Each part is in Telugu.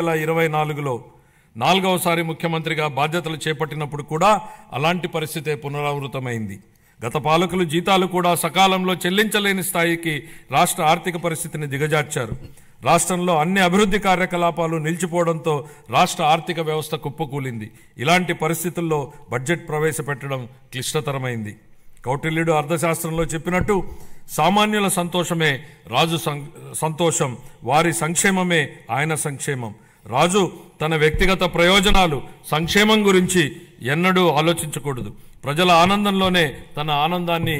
2024లో నాలుగవసారి ముఖ్యమంత్రిగా బాధ్యతలు చేపట్టినప్పుడు కూడా అలాంటి పరిస్థితే పునరావృతమైంది. గత పాలకులు జీతాలు కూడా సకాలంలో చెల్లించలేని స్థాయికి రాష్ట్ర ఆర్థిక పరిస్థితిని దిగజార్చారు. రాష్ట్రంలో అన్ని అభివృద్ధి కార్యకలాపాలు నిలిచిపోవడంతో రాష్ట్ర ఆర్థిక వ్యవస్థ కుప్పకూలింది. ఇలాంటి పరిస్థితుల్లో బడ్జెట్ ప్రవేశపెట్టడం క్లిష్టతరమైంది. కౌటిల్యుడు అర్థశాస్త్రంలో చెప్పినట్టు సామాన్యుల సంతోషమే రాజు సంతోషం, వారి సంక్షేమమే ఆయన సంక్షేమం. రాజు తన వ్యక్తిగత ప్రయోజనాలు సంక్షేమం గురించి ఎన్నడూ ఆలోచించకూడదు. ప్రజల ఆనందంలోనే తన ఆనందాన్ని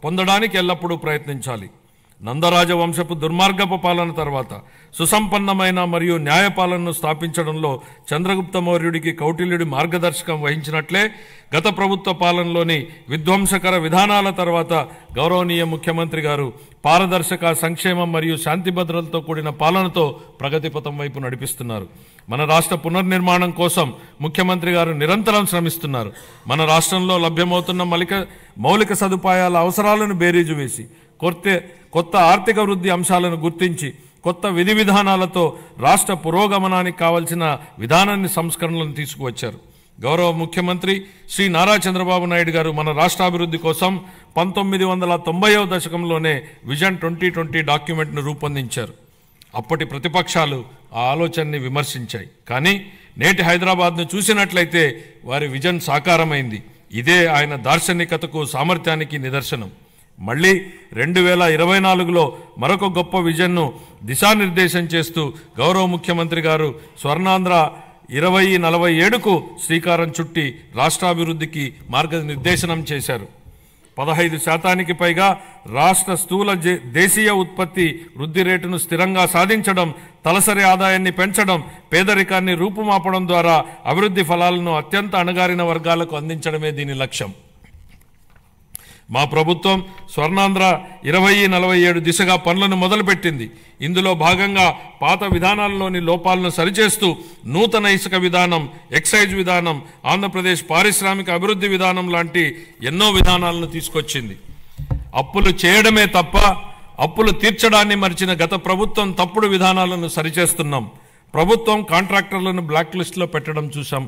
పొందడానికి ఎల్లప్పుడూ ప్రయత్నించాలి. నందరాజ వంశపు దుర్మార్గపు పాలన తర్వాత సుసంపన్నమైన మరియు న్యాయపాలనను స్థాపించడంలో చంద్రగుప్త మౌర్యుడికి కౌటిల్యుడి మార్గదర్శకం వహించినట్లే గత ప్రభుత్వ పాలనలోని విధ్వంసకర విధానాల తర్వాత గౌరవనీయ ముఖ్యమంత్రి గారు పారదర్శక, సంక్షేమం మరియు శాంతి భద్రతలతో కూడిన పాలనతో ప్రగతిపథం వైపు నడిపిస్తున్నారు. మన రాష్ట్ర పునర్నిర్మాణం కోసం ముఖ్యమంత్రి గారు నిరంతరం శ్రమిస్తున్నారు. మన రాష్ట్రంలో లభ్యమవుతున్న మౌలిక సదుపాయాల అవసరాలను బేరీజు వేసి కొత్త ఆర్థిక వృద్ధి అంశాలను గుర్తించి కొత్త విధి విధానాలతో రాష్ట్ర పురోగమనానికి కావలసిన విధానాన్ని సంస్కరణలను తీసుకువచ్చారు. గౌరవ ముఖ్యమంత్రి శ్రీ నారా చంద్రబాబు నాయుడు గారు మన రాష్ట్రాభివృద్ధి కోసం 1990వ దశకంలోనే విజన్ 2020 డాక్యుమెంట్ను రూపొందించారు. అప్పటి ప్రతిపక్షాలు ఆ ఆలోచనని విమర్శించాయి. కానీ నేటి హైదరాబాద్ను చూసినట్లయితే వారి విజన్ సాకారమైంది. ఇదే ఆయన దార్శనికతకు, సామర్థ్యానికి నిదర్శనం. మళ్ళీ 2024లో మరొక గొప్ప విజన్ను దిశానిర్దేశం చేస్తూ గౌరవ ముఖ్యమంత్రి గారు స్వర్ణాంధ్ర 2047కు శ్రీకారం చుట్టి రాష్ట్రాభివృద్ధికి మార్గనిర్దేశనం చేశారు. 15% పైగా రాష్ట్ర స్థూల దేశీయ ఉత్పత్తి వృద్ధి రేటును స్థిరంగా సాధించడం, తలసరి ఆదాయాన్ని పెంచడం, పేదరికాన్ని రూపుమాపడం ద్వారా అభివృద్ధి ఫలాలను అత్యంత అణగారిన వర్గాలకు అందించడమే దీని లక్ష్యం. మా ప్రభుత్వం స్వర్ణాంధ్ర 2047 దిశగా పనులను మొదలుపెట్టింది. ఇందులో భాగంగా పాత విధానాల్లోని లోపాలను సరిచేస్తూ నూతన ఇసుక విధానం, ఎక్సైజ్ విధానం, ఆంధ్రప్రదేశ్ పారిశ్రామిక అభివృద్ధి విధానం లాంటి ఎన్నో విధానాలను తీసుకొచ్చింది. అప్పులు చేయడమే తప్ప అప్పులు తీర్చడాన్ని మరిచిన గత ప్రభుత్వం తప్పుడు విధానాలను సరిచేస్తున్నాం. ప్రభుత్వం కాంట్రాక్టర్లను బ్లాక్ లిస్టులో పెట్టడం చూసాం.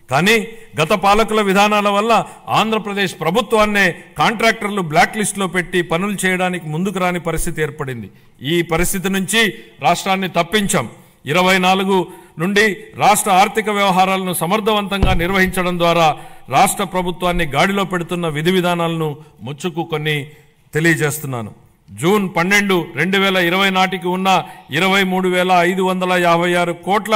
కానీ గత పాలకుల విధానాల వల్ల ఆంధ్రప్రదేశ్ ప్రభుత్వాన్నే కాంట్రాక్టర్లు బ్లాక్ లిస్టులో పెట్టి పనులు చేయడానికి ముందుకు రాని పరిస్థితి ఏర్పడింది. ఈ పరిస్థితి నుంచి రాష్ట్రాన్ని తప్పించాం. 24 నుండి రాష్ట్ర ఆర్థిక వ్యవహారాలను సమర్థవంతంగా నిర్వహించడం ద్వారా రాష్ట్ర ప్రభుత్వాన్ని గాడిలో పెడుతున్న విధి విధానాలను ముచ్చుకు కొన్ని తెలియజేస్తున్నాను. జూన్ 12, 2020 నాటికి ఉన్న 23,556 కోట్ల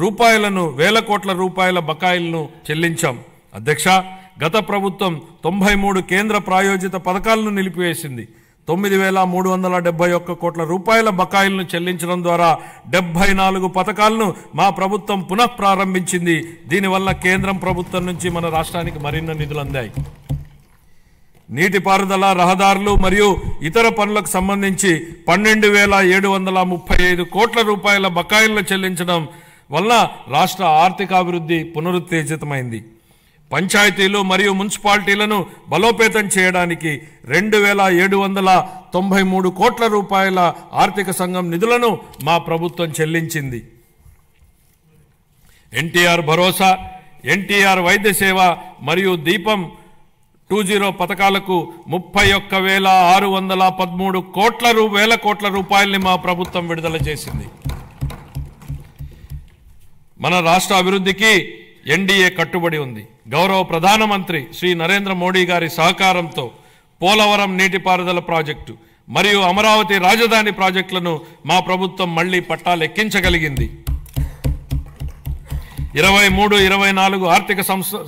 రూపాయలను, వేల కోట్ల రూపాయల బకాయిలను చెల్లించాం. అధ్యక్ష, గత ప్రభుత్వం 93 కేంద్ర ప్రాయోజిత పథకాలను నిలిపివేసింది. 9,371 కోట్ల రూపాయల బకాయిలను చెల్లించడం ద్వారా 74 పథకాలను మా ప్రభుత్వం పునఃప్రారంభించింది. దీనివల్ల కేంద్రం ప్రభుత్వం నుంచి మన రాష్ట్రానికి మరిన్ని నిధులు అందాయి. నీటిపారుదల, రహదారులు మరియు ఇతర పనులకు సంబంధించి 12,735 కోట్ల రూపాయల బకాయిలను చెల్లించడం వల్ల రాష్ట్ర ఆర్థికాభివృద్ధి పునరుత్తేజితమైంది. పంచాయతీలు మరియు మున్సిపాలిటీలను బలోపేతం చేయడానికి 2,793 కోట్ల రూపాయల ఆర్థిక సంఘం నిధులను మా ప్రభుత్వం చెల్లించింది. ఎన్టీఆర్ భరోసా, ఎన్టీఆర్ వైద్య సేవ మరియు దీపం 2.0 పథకాలకు 31,613 వేల కోట్ల రూపాయల్ని మా ప్రభుత్వం విడుదల చేసింది. మన రాష్ట్ర అభివృద్ధికి ఎన్డీఏ కట్టుబడి ఉంది. గౌరవ ప్రధానమంత్రి శ్రీ నరేంద్ర మోడీ గారి సహకారంతో పోలవరం నీటిపారుదల ప్రాజెక్టు మరియు అమరావతి రాజధాని ప్రాజెక్టులను మా ప్రభుత్వం మళ్లీ పట్టాలెక్కించగలిగింది. 23-24 ఆర్థిక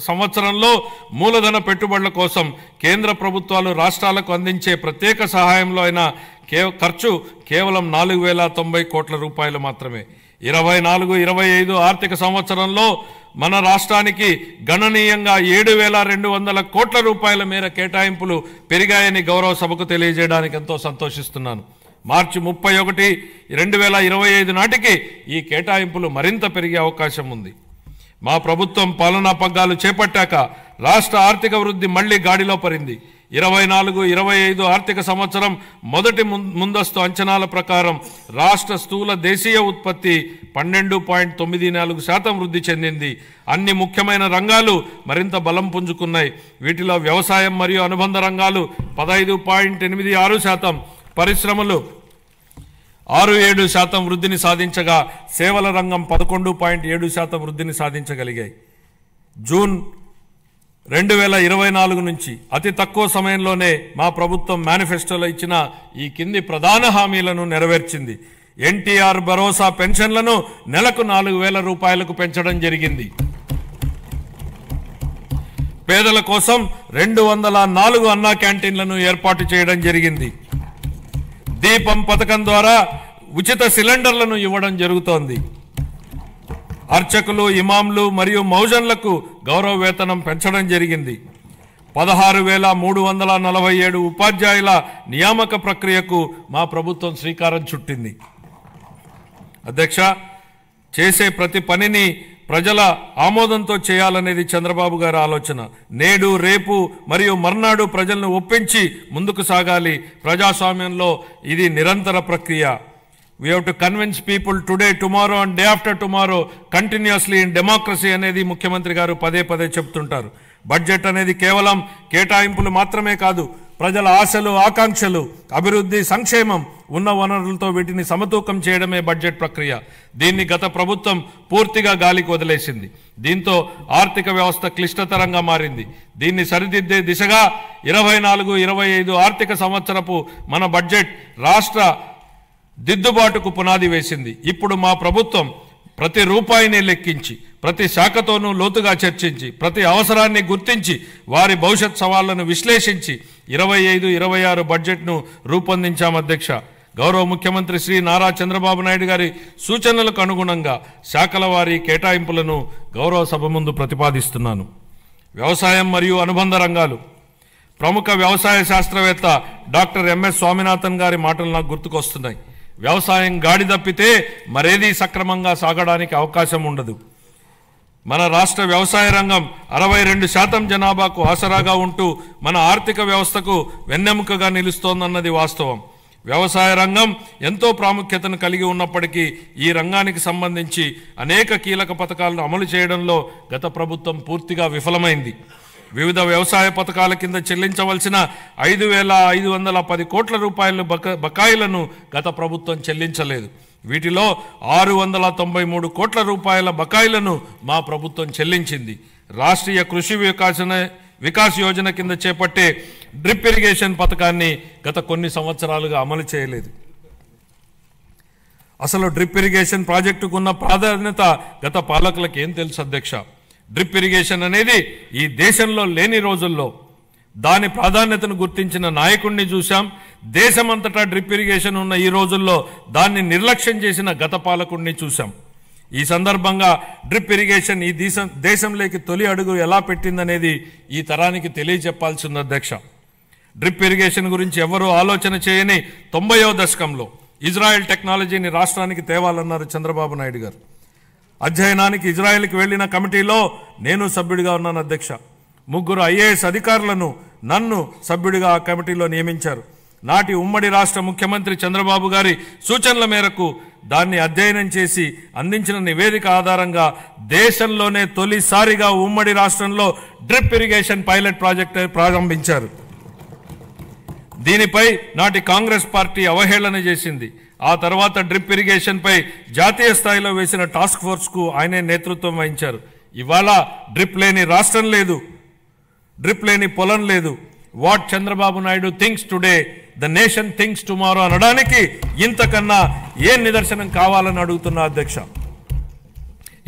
సంవత్సరంలో మూలధన పెట్టుబడుల కోసం కేంద్ర ప్రభుత్వాలు రాష్ట్రాలకు అందించే ప్రత్యేక సహాయంలో అయిన ఖర్చు కేవలం 4,090 కోట్ల రూపాయలు మాత్రమే. 24-25 ఆర్థిక సంవత్సరంలో మన రాష్ట్రానికి గణనీయంగా 7,200 కోట్ల రూపాయల మేర కేటాయింపులు పెరిగాయని గౌరవ సభకు తెలియజేయడానికి ఎంతో సంతోషిస్తున్నాను. మార్చి 31, 2025 నాటికి ఈ కేటాయింపులు మరింత పెరిగే అవకాశం ఉంది. మా ప్రభుత్వం పాలనా పగ్గాలు చేపట్టాక రాష్ట్ర ఆర్థిక వృద్ధి మళ్లీ గాడిలో పడింది. 24-25 ఆర్థిక సంవత్సరం మొదటి ముందస్తు అంచనాల ప్రకారం రాష్ట్ర స్థూల దేశీయ ఉత్పత్తి 12.94% వృద్ధి చెందింది. అన్ని ముఖ్యమైన రంగాలు మరింత బలం పుంజుకున్నాయి. వీటిలో వ్యవసాయం మరియు అనుబంధ రంగాలు 15.86%, పరిశ్రమలు 6.7% వృద్ధిని సాధించగా సేవల రంగం 11.7% వృద్ధిని సాధించగలిగాయి. జూన్ 2024 నుంచి అతి తక్కువ సమయంలోనే మా ప్రభుత్వం మేనిఫెస్టోలో ఇచ్చిన ఈ కింది ప్రధాన హామీలను నెరవేర్చింది. ఎన్టీఆర్ భరోసా పెన్షన్లను నెలకు 4,000 రూపాయలకు పెంచడం జరిగింది. పేదల కోసం 204 అన్నా క్యాంటీన్లను ఏర్పాటు చేయడం జరిగింది. దీపం పథకం ద్వారా ఉచిత సిలిండర్లను ఇవ్వడం జరుగుతోంది. అర్చకులు, ఇమాంలు మరియు మౌజన్లకు గౌరవ వేతనం పెంచడం జరిగింది. 16,347 ఉపాధ్యాయుల నియామక ప్రక్రియకు మా ప్రభుత్వం శ్రీకారం చుట్టింది. అధ్యక్ష, చేసే ప్రతి పనిని ప్రజల ఆమోదంతో చేయాలనేది చంద్రబాబు గారి ఆలోచన. నేడు, రేపు మరియు మర్నాడు ప్రజలను ఒప్పించి ముందుకు సాగాలి. ప్రజాస్వామ్యంలో ఇది నిరంతర ప్రక్రియ. We have to convince people today, tomorrow and day after tomorrow continuously in democracy అనేది ముఖ్యమంత్రి గారు పదే పదే చెప్తుంటారు. బడ్జెట్ అనేది కేవలం కేటాయింపులు మాత్రమే కాదు, ప్రజల ఆశలు, ఆకాంక్షలు, అభివృద్ధి, సంక్షేమం, ఉన్న వనరులతో వీటిని సమతూకం చేయడమే బడ్జెట్ ప్రక్రియ. దీన్ని గత ప్రభుత్వం పూర్తిగా గాలికి వదిలేసింది. దీంతో ఆర్థిక వ్యవస్థ క్లిష్టతరంగా మారింది. దీన్ని సరిదిద్దే దిశగా 24-25 ఆర్థిక సంవత్సరపు మన బడ్జెట్ రాష్ట్ర దిద్దుబాటుకు పునాది వేసింది. ఇప్పుడు మా ప్రభుత్వం ప్రతి రూపాయిని లెక్కించి, ప్రతి శాఖతోనూ లోతుగా చర్చించి, ప్రతి అవసరాన్ని గుర్తించి, వారి భవిష్యత్ సవాళ్లను విశ్లేషించి 25-26 బడ్జెట్ను రూపొందించాం. అధ్యక్ష, గౌరవ ముఖ్యమంత్రి శ్రీ నారా చంద్రబాబు నాయుడు గారి సూచనలకు అనుగుణంగా శాఖల వారి కేటాయింపులను గౌరవ సభ ముందు ప్రతిపాదిస్తున్నాను. వ్యవసాయం మరియు అనుబంధ రంగాలు. ప్రముఖ వ్యవసాయ శాస్త్రవేత్త డాక్టర్ ఎంఎస్ స్వామినాథన్ గారి మాటలు నాకు గుర్తుకొస్తున్నాయి. వ్యవసాయం గాడి తప్పితే మరేదీ సక్రమంగా సాగడానికి అవకాశం ఉండదు. మన రాష్ట్ర వ్యవసాయ రంగం 62% జనాభాకు ఆసరాగా ఉంటూ మన ఆర్థిక వ్యవస్థకు వెన్నెముకగా నిలుస్తోందన్నది వాస్తవం. వ్యవసాయ రంగం ఎంతో ప్రాముఖ్యతను కలిగి ఉన్నప్పటికీ ఈ రంగానికి సంబంధించి అనేక కీలక పథకాలను అమలు చేయడంలో గత ప్రభుత్వం పూర్తిగా విఫలమైంది. వివిధ వ్యవసాయ పథకాల కింద చెల్లించవలసిన 5,510 కోట్ల రూపాయల బకాయిలను గత ప్రభుత్వం చెల్లించలేదు. వీటిలో 693 కోట్ల రూపాయల బకాయిలను మా ప్రభుత్వం చెల్లించింది. రాష్ట్రీయ కృషి వికాస్ యోజన కింద చేపట్టే డ్రిప్ ఇరిగేషన్ పథకాన్ని గత కొన్ని సంవత్సరాలుగా అమలు చేయలేదు. అసలు డ్రిప్ ఇరిగేషన్ ప్రాజెక్టుకు ఉన్న ప్రాధాన్యత గత పాలకులకు ఏం తెలుసు అధ్యక్ష? డ్రిప్ ఇరిగేషన్ అనేది ఈ దేశంలో లేని రోజుల్లో దాని ప్రాధాన్యతను గుర్తించిన నాయకుడిని చూశాం. దేశమంతటా డ్రిప్ ఇరిగేషన్ ఉన్న ఈ రోజుల్లో దాన్ని నిర్లక్ష్యం చేసిన గత పాలకుడిని చూశాం. ఈ సందర్భంగా డ్రిప్ ఇరిగేషన్ ఈ దేశంలోకి తొలి అడుగు ఎలా పెట్టిందనేది ఈ తరానికి తెలియజెప్పాల్సింది అధ్యక్ష. డ్రిప్ ఇరిగేషన్ గురించి ఎవరూ ఆలోచన చేయని 90వ దశకంలో ఇజ్రాయెల్ టెక్నాలజీని రాష్ట్రానికి తేవాలన్నారు చంద్రబాబు నాయుడు గారు. అధ్యయనానికి ఇజ్రాయెల్కి వెళ్లిన కమిటీలో నేను సభ్యుడిగా ఉన్నాను అధ్యక్ష. 3 IAS అధికారులను నన్ను సభ్యుడిగా ఆ కమిటీలో నియమించారు. నాటి ఉమ్మడి రాష్ట్ర ముఖ్యమంత్రి చంద్రబాబు గారి సూచనల మేరకు దాన్ని అధ్యయనం చేసి అందించిన నివేదిక ఆధారంగా దేశంలోనే తొలిసారిగా ఉమ్మడి రాష్ట్రంలో డ్రిప్ ఇరిగేషన్ పైలట్ ప్రాజెక్టు ప్రారంభించారు. దీనిపై నాటి కాంగ్రెస్ పార్టీ అవహేళన చేసింది. ఆ తర్వాత డ్రిప్ ఇరిగేషన్ పై జాతీయ స్థాయిలో వేసిన టాస్క్ ఫోర్స్ కు ఆయనే నేతృత్వం వహించారు. ఇవాళ డ్రిప్ లేని రాష్ట్రం లేదు, డ్రిప్ లేని పొలం లేదు. What Chandrababu Naidu thinks today the nation thinks tomorrow అనడానికి ఇంతకన్నా ఏం నిదర్శనం కావాలని అడుగుతున్నా అధ్యక్ష.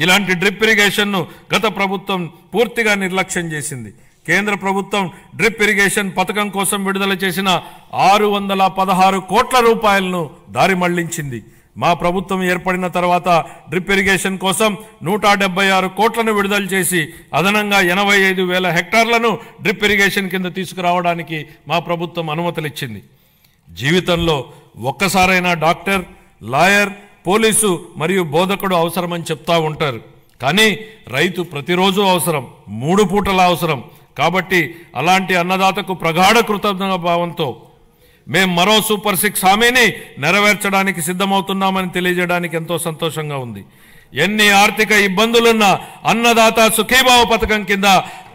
ఇలాంటి డ్రిప్ ఇరిగేషన్ను గత ప్రభుత్వం పూర్తిగా నిర్లక్ష్యం చేసింది. కేంద్ర ప్రభుత్వం డ్రిప్ ఇరిగేషన్ పథకం కోసం విడుదల చేసిన 616 కోట్ల రూపాయలను దారి మళ్లించింది. మా ప్రభుత్వం ఏర్పడిన తర్వాత డ్రిప్ ఇరిగేషన్ కోసం 176 కోట్లను విడుదల చేసి అదనంగా 85,000 హెక్టార్లను డ్రిప్ ఇరిగేషన్ కింద తీసుకురావడానికి మా ప్రభుత్వం అనుమతులిచ్చింది. జీవితంలో ఒక్కసారైనా డాక్టర్, లాయర్, పోలీసు మరియు బోధకుడు అవసరమని చెప్తా ఉంటారు. కానీ రైతు ప్రతిరోజు అవసరం, 3 పూటల అవసరం. కాబట్టి అలాంటి అన్నదాతకు ప్రగాఢ కృతజ్ఞత భావంతో మేము మరో సూపర్ 6 హామీని నెరవేర్చడానికి సిద్ధమవుతున్నామని తెలియజేయడానికి ఎంతో సంతోషంగా ఉంది. ఎన్ని ఆర్థిక ఇబ్బందులున్నా అన్నదాత సుఖీభావ పథకం కింద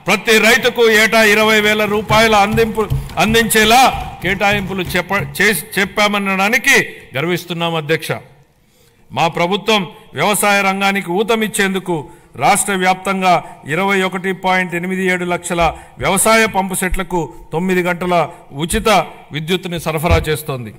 ప్రతి రైతుకు ఏటా 20,000 రూపాయల అందించేలా కేటాయింపులు చెప్పామనడానికి గర్విస్తున్నాం అధ్యక్ష. మా ప్రభుత్వం వ్యవసాయ రంగానికి ఊతమిచ్చేందుకు రాష్ట్ర వ్యాప్తంగా 21.87 లక్షల వ్యవసాయ పంపు సెట్లకు 9 గంటల ఉచిత విద్యుత్తుని సరఫరా చేస్తోంది.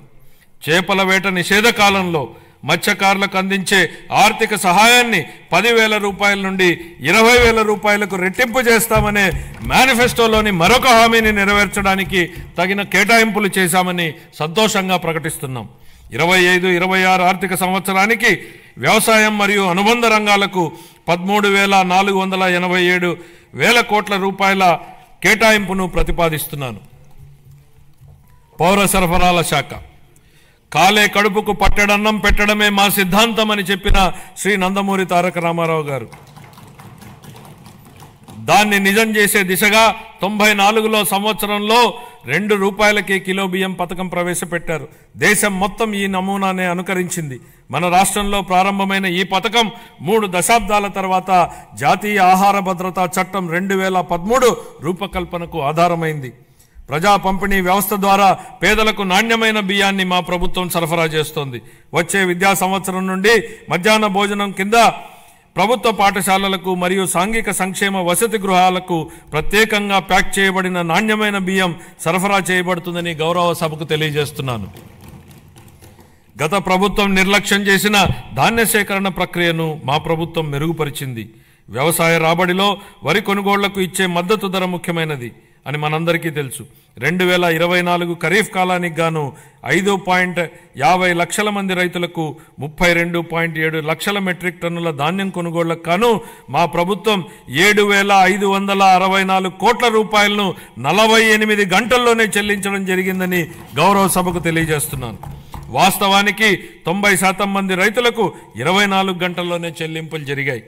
చేపల వేట నిషేధ కాలంలో మత్స్యకారులకు అందించే ఆర్థిక సహాయాన్ని 10,000 రూపాయల నుండి 20,000 రూపాయలకు రెట్టింపు చేస్తామనే మేనిఫెస్టోలోని మరొక హామీని నెరవేర్చడానికి తగిన కేటాయింపులు చేశామని సంతోషంగా ప్రకటిస్తున్నాం. 25-26 ఆర్థిక సంవత్సరానికి వ్యవసాయం మరియు అనుబంధ రంగాలకు 13,487 కోట్ల రూపాయల కేటాయింపును ప్రతిపాదిస్తున్నాను. పౌర సరఫరాల శాఖ కాలే కడుపుకు పట్టెడన్నం పెట్టడమే మా సిద్ధాంతం అని చెప్పిన శ్రీ నందమూరి తారక రామారావు గారు దాన్ని నిజం చేసే దిశగా 94లో సంవత్సరంలో 2 రూపాయలకే కిలో బియ్యం పథకం ప్రవేశపెట్టారు. దేశం మొత్తం ఈ నమూనానే అనుకరించింది. మన రాష్ట్రంలో ప్రారంభమైన ఈ పథకం 3 దశాబ్దాల తర్వాత జాతీయ ఆహార భద్రతా చట్టం 2013 రూపకల్పనకు ఆధారమైంది. ప్రజా పంపిణీ వ్యవస్థ ద్వారా పేదలకు నాణ్యమైన బియ్యాన్ని మా ప్రభుత్వం సరఫరా చేస్తోంది. వచ్చే విద్యా సంవత్సరం నుండి మధ్యాహ్న భోజనం కింద ప్రభుత్వ పాఠశాలలకు మరియు సాంఘిక సంక్షేమ వసతి గృహాలకు ప్రత్యేకంగా ప్యాక్ చేయబడిన నాణ్యమైన బియ్యం సరఫరా చేయబడుతుందని గౌరవ సభకు తెలియజేస్తున్నాను. గత ప్రభుత్వం నిర్లక్ష్యం చేసిన ధాన్య సేకరణ ప్రక్రియను మా ప్రభుత్వం మెరుగుపరిచింది. వ్యవసాయ రాబడిలో వరి కొనుగోళ్లకు ఇచ్చే మద్దతు ధర ముఖ్యమైనది అని మనందరికీ తెలుసు. 2024 ఖరీఫ్ కాలానికి గాను 5.50 లక్షల మంది రైతులకు 32.7 లక్షల మెట్రిక్ టన్నుల ధాన్యం కొనుగోళ్లకు గాను మా ప్రభుత్వం 7,564 కోట్ల రూపాయలను 48 గంటల్లోనే చెల్లించడం జరిగిందని గౌరవ సభకు తెలియజేస్తున్నాను. వాస్తవానికి 90% మంది రైతులకు 24 గంటల్లోనే చెల్లింపులు జరిగాయి.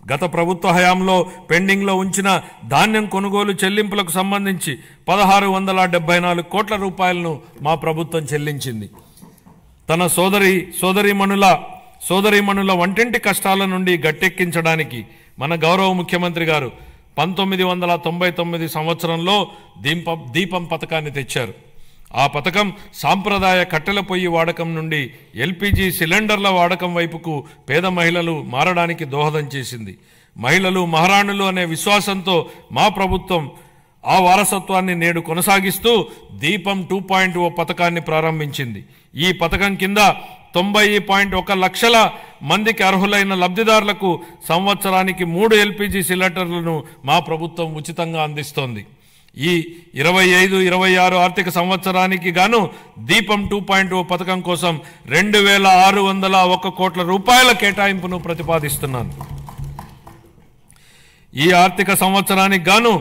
గత ప్రభుత్వ హయాంలో పెండింగ్లో ఉంచిన ధాన్యం కొనుగోలు చెల్లింపులకు సంబంధించి 1,674 కోట్ల రూపాయలను మా ప్రభుత్వం చెల్లించింది. తన సోదరీమణుల వంటింటి కష్టాల నుండి గట్టెక్కించడానికి మన గౌరవ ముఖ్యమంత్రి గారు 1999 సంవత్సరంలో దీపం పథకాన్ని తెచ్చారు. ఆ పథకం సాంప్రదాయ కట్టెల పొయ్యి వాడకం నుండి ఎల్పిజి సిలిండర్ల వాడకం వైపుకు పేద మహిళలు మారడానికి దోహదం చేసింది. మహిళలు మహారాణులు అనే విశ్వాసంతో మా ప్రభుత్వం ఆ వారసత్వాన్ని నేడు కొనసాగిస్తూ దీపం 2.0 పథకాన్ని ప్రారంభించింది. ఈ పథకం కింద 90.1 లక్షల మందికి అర్హులైన లబ్ధిదారులకు సంవత్సరానికి 3 ఎల్పిజి సిలిండర్లను మా ప్రభుత్వం ఉచితంగా అందిస్తోంది. ఈ 25-26 ఆర్థిక సంవత్సరానికి గాను దీపం 2.0 పథకం కోసం 2,601 కోట్ల రూపాయల కేటాయింపును ప్రతిపాదిస్తున్నాను. ఈ ఆర్థిక సంవత్సరానికి గాను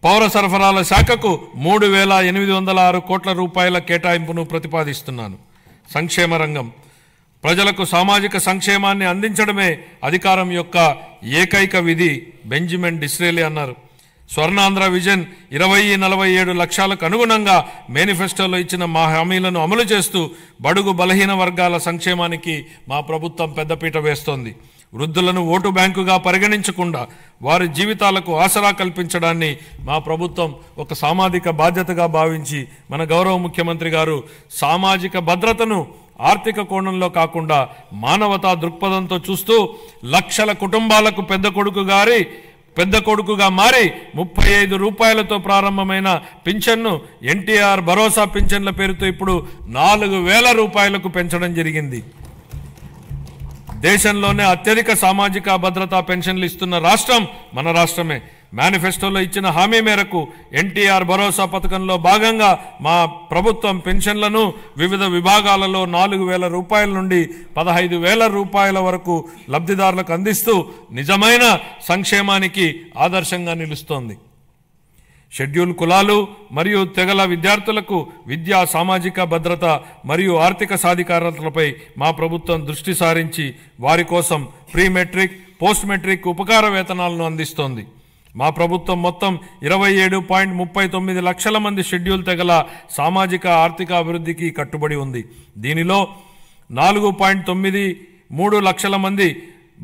పౌర సరఫరాల శాఖకు 3,806 కోట్ల రూపాయల కేటాయింపును ప్రతిపాదిస్తున్నాను. సంక్షేమ రంగం ప్రజలకు సామాజిక సంక్షేమాన్ని అందించడమే అధికారం యొక్క ఏకైక విధి బెంజమిన్ డిస్రేలి అన్నారు. స్వర్ణాంధ్ర విజన్ 2047 లక్ష్యాలకు అనుగుణంగా మేనిఫెస్టోలో ఇచ్చిన మా హామీలను అమలు చేస్తూ బడుగు బలహీన వర్గాల సంక్షేమానికి మా ప్రభుత్వం పెద్దపీట వేస్తోంది. వృద్ధులను ఓటు బ్యాంకుగా పరిగణించకుండా వారి జీవితాలకు ఆసరా కల్పించడాన్ని మా ప్రభుత్వం ఒక సామాజిక బాధ్యతగా భావించి మన గౌరవ ముఖ్యమంత్రి గారు సామాజిక భద్రతను ఆర్థిక కోణంలో కాకుండా మానవతా దృక్పథంతో చూస్తూ లక్షల కుటుంబాలకు పెద్ద కొడుకుగా మారి 35 రూపాయలతో ప్రారంభమైన పింఛన్ను ఎన్టీఆర్ భరోసా పింఛన్ల పేరుతో ఇప్పుడు 4,000 రూపాయలకు పెంచడం జరిగింది. దేశంలోనే అత్యధిక సామాజిక భద్రతా పెన్షన్లు ఇస్తున్న రాష్ట్రం మన రాష్ట్రమే. మేనిఫెస్టోలో ఇచ్చిన హామీ మేరకు ఎన్టీఆర్ భరోసా పథకంలో భాగంగా మా ప్రభుత్వం పెన్షన్లను వివిధ విభాగాలలో 4,000 రూపాయల నుండి 15,000 రూపాయల వరకు లబ్ధిదారులకు అందిస్తూ నిజమైన సంక్షేమానికి ఆదర్శంగా నిలుస్తోంది. షెడ్యూల్ కులాలు మరియు తెగల విద్యార్థులకు విద్యా సామాజిక భద్రత మరియు ఆర్థిక సాధికారతలపై మా ప్రభుత్వం దృష్టి సారించి వారి కోసం ప్రీ మెట్రిక్ పోస్ట్ మెట్రిక్ ఉపకార వేతనాలను అందిస్తోంది. మా ప్రభుత్వం మొత్తం 27.39 లక్షల మంది షెడ్యూల్ తెగల సామాజిక ఆర్థిక అభివృద్ధికి కట్టుబడి ఉంది. దీనిలో 4.93 లక్షల మంది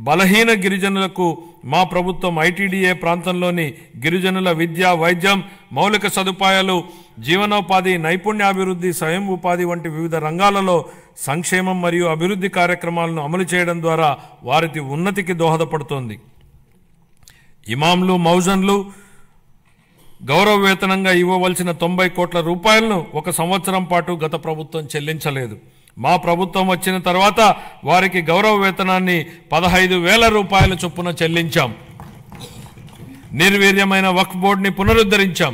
బలహీన గిరిజనులకు మా ప్రభుత్వం ఐటీడీఏ ప్రాంతంలోని గిరిజనుల విద్య, వైద్యం, మౌలిక సదుపాయాలు, జీవనోపాధి, నైపుణ్యాభివృద్ధి, స్వయం ఉపాధి వంటి వివిధ రంగాలలో సంక్షేమం మరియు అభివృద్ధి కార్యక్రమాలను అమలు చేయడం ద్వారా వారి ఉన్నతికి దోహదపడుతోంది. ఇమాంలు, మౌజన్లు గౌరవ వేతనంగా ఇవ్వవలసిన 90 కోట్ల రూపాయలను 1 సంవత్సరం పాటు గత ప్రభుత్వం చెల్లించలేదు. మా ప్రభుత్వం వచ్చిన తర్వాత వారికి గౌరవ వేతనాన్ని 15,000 రూపాయల చొప్పున చెల్లించాం. నిర్వీర్యమైన వక్ఫ్ బోర్డుని పునరుద్ధరించాం.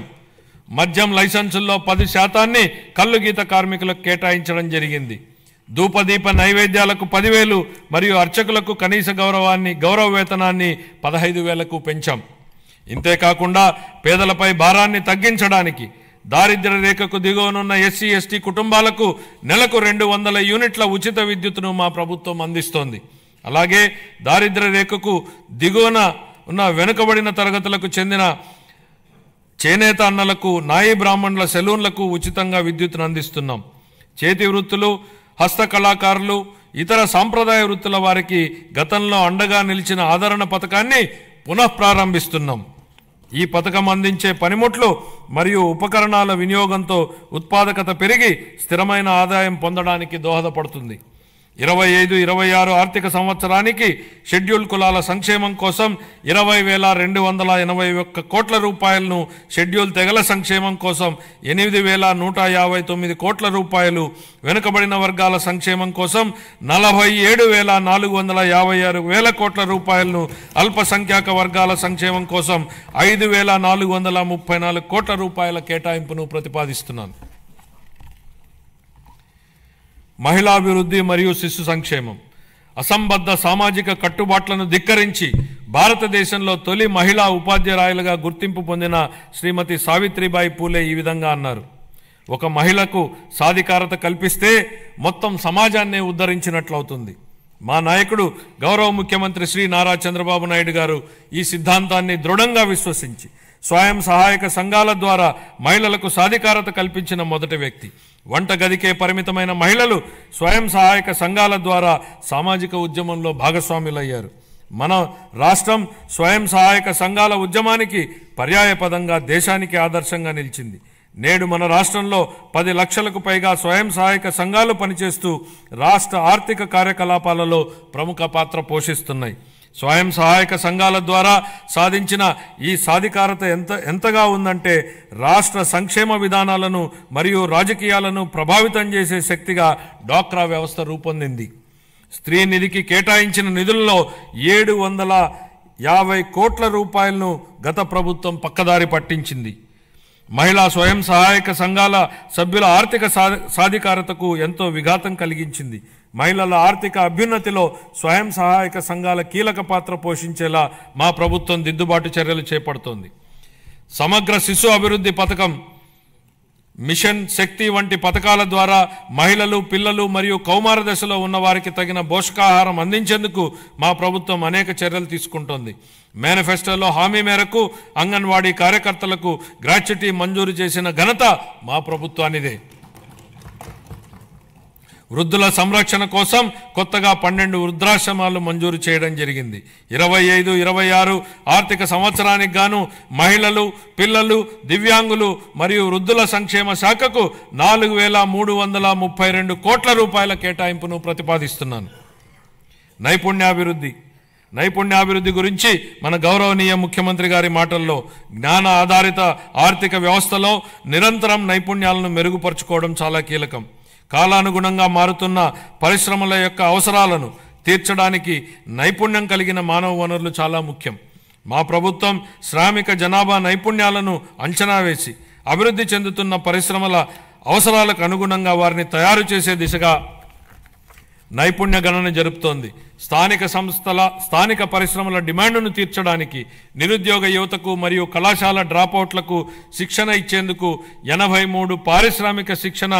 మద్యం లైసెన్సుల్లో 10% కల్లు గీత కార్మికులకు కేటాయించడం జరిగింది. ధూపదీప నైవేద్యాలకు 10,000 మరియు అర్చకులకు కనీస గౌరవ వేతనాన్ని 15,000కు పెంచాం. ఇంతేకాకుండా పేదలపై భారాన్ని తగ్గించడానికి దారిద్ర్య రేఖకు దిగువనున్న ఎస్సీ, ఎస్టీ కుటుంబాలకు నెలకు 200 యూనిట్ల ఉచిత విద్యుత్తును మా ప్రభుత్వం అందిస్తోంది. అలాగే దారిద్ర్య రేఖకు దిగువన ఉన్న వెనుకబడిన తరగతులకు చెందిన చేనేత అన్నలకు, నాయి బ్రాహ్మణుల సెలూన్లకు ఉచితంగా విద్యుత్తును అందిస్తున్నాం. చేతి వృత్తులు, హస్తకళాకారులు, ఇతర సాంప్రదాయ వృత్తుల వారికి గతంలో అండగా నిలిచిన ఆదరణ పథకాన్ని పునఃప్రారంభిస్తున్నాం. ఈ పథకం అందించే పనిముట్లు మరియు ఉపకరణాల వినియోగంతో ఉత్పాదకత పెరిగి స్థిరమైన ఆదాయం పొందడానికి దోహదపడుతుంది. 25-26 ఆర్థిక సంవత్సరానికి షెడ్యూల్ కులాల సంక్షేమం కోసం 20,281 కోట్ల రూపాయలను, షెడ్యూల్ తెగల సంక్షేమం కోసం 8,159 కోట్ల రూపాయలు, వెనుకబడిన వర్గాల సంక్షేమం కోసం 47,456 కోట్ల రూపాయలను, అల్పసంఖ్యాక వర్గాల సంక్షేమం కోసం 5,434 కోట్ల రూపాయల కేటాయింపును ప్రతిపాదిస్తున్నాను. మహిళాభివృద్ధి మరియు శిశు సంక్షేమం. అసంబద్ధ సామాజిక కట్టుబాట్లను ధిక్కరించి భారతదేశంలో తొలి మహిళా ఉపాధ్యాయులుగా గుర్తింపు పొందిన శ్రీమతి సావిత్రిబాయి పూలే ఈ విధంగా అన్నారు: ఒక మహిళకు సాధికారత కల్పిస్తే మొత్తం సమాజాన్నే ఉద్ధరించినట్లవుతుంది. మా నాయకుడు గౌరవ ముఖ్యమంత్రి శ్రీ నారా చంద్రబాబు నాయుడు గారు ఈ సిద్ధాంతాన్ని దృఢంగా విశ్వసించి స్వయం సహాయక సంఘాల ద్వారా మహిళలకు సాధికారత కల్పించిన మొదటి వ్యక్తి. వంటగదికే పరిమితమైన మహిళలు స్వయం సహాయక సంఘాల ద్వారా సామాజిక ఉద్యమంలో భాగస్వాములయ్యారు. మన రాష్ట్రం స్వయం సహాయక సంఘాల ఉద్యమానికి పర్యాయపదంగా దేశానికి ఆదర్శంగా నిలిచింది. నేడు మన రాష్ట్రంలో 10 లక్షలకు పైగా స్వయం సహాయక సంఘాలు పనిచేస్తూ రాష్ట్ర ఆర్థిక కార్యకలాపాలలో ప్రముఖ పాత్ర పోషిస్తున్నాయి. స్వయం సహాయక సంఘాల ద్వారా సాధించిన ఈ సాధికారత ఎంతగా ఉందంటే రాష్ట్ర సంక్షేమ విధానాలను మరియు రాజకీయాలను ప్రభావితం చేసే శక్తిగా డ్వాక్రా వ్యవస్థ రూపొందింది. స్త్రీ నిధికి కేటాయించిన నిధుల్లో 750 కోట్ల రూపాయలను గత ప్రభుత్వం పక్కదారి పట్టించింది. మహిళా స్వయం సహాయక సంఘాల సభ్యుల ఆర్థిక సాధికారతకు ఎంతో విఘాతం కలిగించింది. మహిళల ఆర్థిక అభ్యున్నతిలో స్వయం సహాయక సంఘాల కీలక పాత్ర పోషించేలా మా ప్రభుత్వం దిద్దుబాటు చర్యలు చేపడుతోంది. సమగ్ర శిశు అభివృద్ధి పథకం, మిషన్ శక్తి వంటి పథకాల ద్వారా మహిళలు, పిల్లలు మరియు కౌమార దశలో ఉన్న వారికి తగిన పోషకాహారం అందించేందుకు మా ప్రభుత్వం అనేక చర్యలు తీసుకుంటోంది. మేనిఫెస్టోలో హామీ మేరకు అంగన్వాడీ కార్యకర్తలకు గ్రాట్యుటీ మంజూరు చేసిన ఘనత మా ప్రభుత్వానిదే. వృద్ధుల సంరక్షణ కోసం కొత్తగా 12 వృద్ధాశ్రమాలు మంజూరు చేయడం జరిగింది. 25-26 ఆర్థిక సంవత్సరానికి గాను మహిళలు, పిల్లలు, దివ్యాంగులు మరియు వృద్ధుల సంక్షేమ శాఖకు 4,332 కోట్ల రూపాయల కేటాయింపును ప్రతిపాదిస్తున్నాను. నైపుణ్యాభివృద్ధి గురించి మన గౌరవనీయ ముఖ్యమంత్రి గారి మాటల్లో జ్ఞాన ఆధారిత ఆర్థిక వ్యవస్థలో నిరంతరం నైపుణ్యాలను మెరుగుపరుచుకోవడం చాలా కీలకం. కాలానుగుణంగా మారుతున్న పరిశ్రమల యొక్క అవసరాలను తీర్చడానికి నైపుణ్యం కలిగిన మానవ వనరులు చాలా ముఖ్యం. మా ప్రభుత్వం శ్రామిక జనాభా నైపుణ్యాలను అంచనా వేసి అభివృద్ధి చెందుతున్న పరిశ్రమల అవసరాలకు అనుగుణంగా వారిని తయారు చేసే దిశగా నైపుణ్య గణన జరుపుతోంది. స్థానిక పరిశ్రమల డిమాండ్ను తీర్చడానికి నిరుద్యోగ యువతకు మరియు కళాశాల డ్రాపౌట్లకు శిక్షణ ఇచ్చేందుకు 83 పారిశ్రామిక శిక్షణ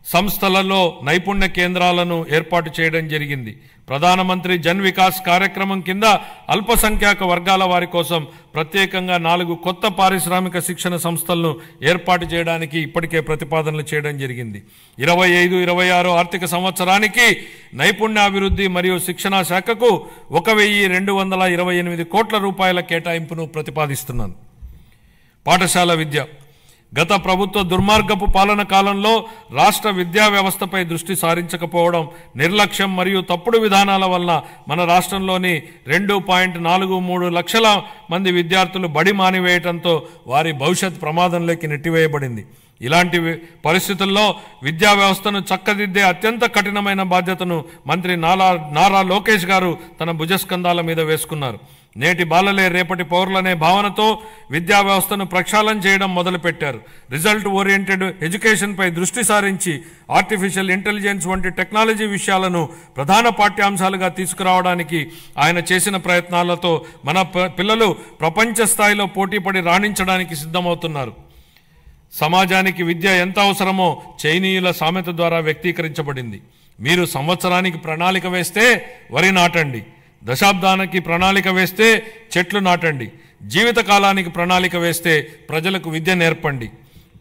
సంస్థలలో నైపుణ్య కేంద్రాలను ఏర్పాటు చేయడం జరిగింది. ప్రధానమంత్రి జన్ వికాస్ కార్యక్రమం కింద అల్పసంఖ్యాక వర్గాల వారి కోసం ప్రత్యేకంగా 4 కొత్త పారిశ్రామిక శిక్షణ సంస్థలను ఏర్పాటు చేయడానికి ఇప్పటికే ప్రతిపాదనలు చేయడం జరిగింది. 25-26 ఆర్థిక సంవత్సరానికి నైపుణ్యాభివృద్ధి మరియు శిక్షణా శాఖకు 1,228 కోట్ల రూపాయల కేటాయింపును ప్రతిపాదిస్తున్నాను. పాఠశాల విద్య. గత ప్రభుత్వ దుర్మార్గపు పాలన కాలంలో రాష్ట్ర విద్యా వ్యవస్థపై దృష్టి సారించకపోవడం, నిర్లక్ష్యం మరియు తప్పుడు విధానాల వలన మన రాష్ట్రంలోని 2.43 లక్షల మంది విద్యార్థులు బడి మానివేయడంతో వారి భవిష్యత్ ప్రమాదంలోకి నెట్టివేయబడింది. ఇలాంటి పరిస్థితుల్లో విద్యా వ్యవస్థను చక్కదిద్దే అత్యంత కఠినమైన బాధ్యతను మంత్రి నారా లోకేష్ గారు తన భుజస్కంధాల మీద వేసుకున్నారు. నేటి బాలలే రేపటి పౌరులనే భావనతో విద్యా వ్యవస్థను ప్రక్షాళన చేయడం మొదలుపెట్టారు. రిజల్ట్ ఓరియంటెడ్ ఎడ్యుకేషన్పై దృష్టి సారించి ఆర్టిఫిషియల్ ఇంటెలిజెన్స్ వంటి టెక్నాలజీ విషయాలను ప్రధాన పాఠ్యాంశాలుగా తీసుకురావడానికి ఆయన చేసిన ప్రయత్నాలతో మన పిల్లలు ప్రపంచ స్థాయిలో పోటీపడి రాణించడానికి సిద్ధమవుతున్నారు. సమాజానికి విద్య ఎంత అవసరమో చైనీయుల సామెత ద్వారా వ్యక్తీకరించబడింది. మీరు సంవత్సరానికి ప్రణాళిక వేస్తే వరి నాటండి, దశాబ్దానికి ప్రణాళిక వేస్తే చెట్లు నాటండి, జీవితకాలానికి ప్రణాళిక వేస్తే ప్రజలకు విద్య నేర్పండి.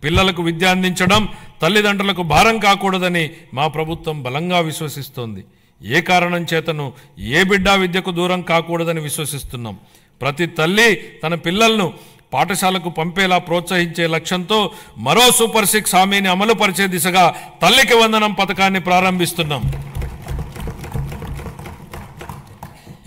పిల్లలకు విద్య అందించడం తల్లిదండ్రులకు భారం కాకూడదని మా ప్రభుత్వం బలంగా విశ్వసిస్తోంది. ఏ కారణం చేతను ఏ బిడ్డ విద్యకు దూరం కాకూడదని విశ్వసిస్తున్నాం. ప్రతి తల్లి తన పిల్లలను పాఠశాలకు పంపేలా ప్రోత్సహించే లక్ష్యంతో మరో సూపర్ 6 హామీని అమలు పరిచే దిశగా తల్లికి వందనం పథకాన్ని ప్రారంభిస్తున్నాం.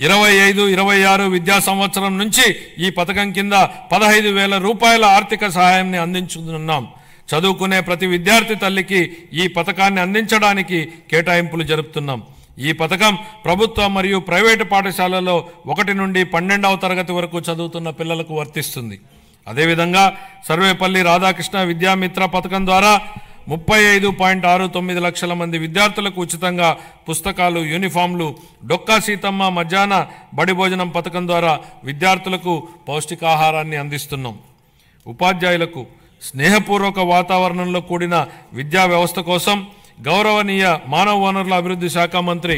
25-26 విద్యా సంవత్సరం నుంచి ఈ పథకం కింద 15,000 రూపాయల ఆర్థిక సహాయాన్ని అందించుతున్నాం. చదువుకునే ప్రతి విద్యార్థి తల్లికి ఈ పథకాన్ని అందించడానికి కేటాయింపులు జరుపుతున్నాం. ఈ పథకం ప్రభుత్వ మరియు ప్రైవేటు పాఠశాలలో 1 నుండి 12వ తరగతి వరకు చదువుతున్న పిల్లలకు వర్తిస్తుంది. అదేవిధంగా సర్వేపల్లి రాధాకృష్ణ విద్యామిత్ర పథకం ద్వారా 35.69 లక్షల మంది విద్యార్థులకు ఉచితంగా పుస్తకాలు, యూనిఫామ్లు, డొక్కా సీతమ్మ మధ్యాహ్న బడి భోజనం పథకం ద్వారా విద్యార్థులకు పౌష్టికాహారాన్ని అందిస్తున్నాం. ఉపాధ్యాయులకు స్నేహపూర్వక వాతావరణంలో కూడిన విద్యా వ్యవస్థ కోసం గౌరవనీయ మానవ వనరుల అభివృద్ధి శాఖ మంత్రి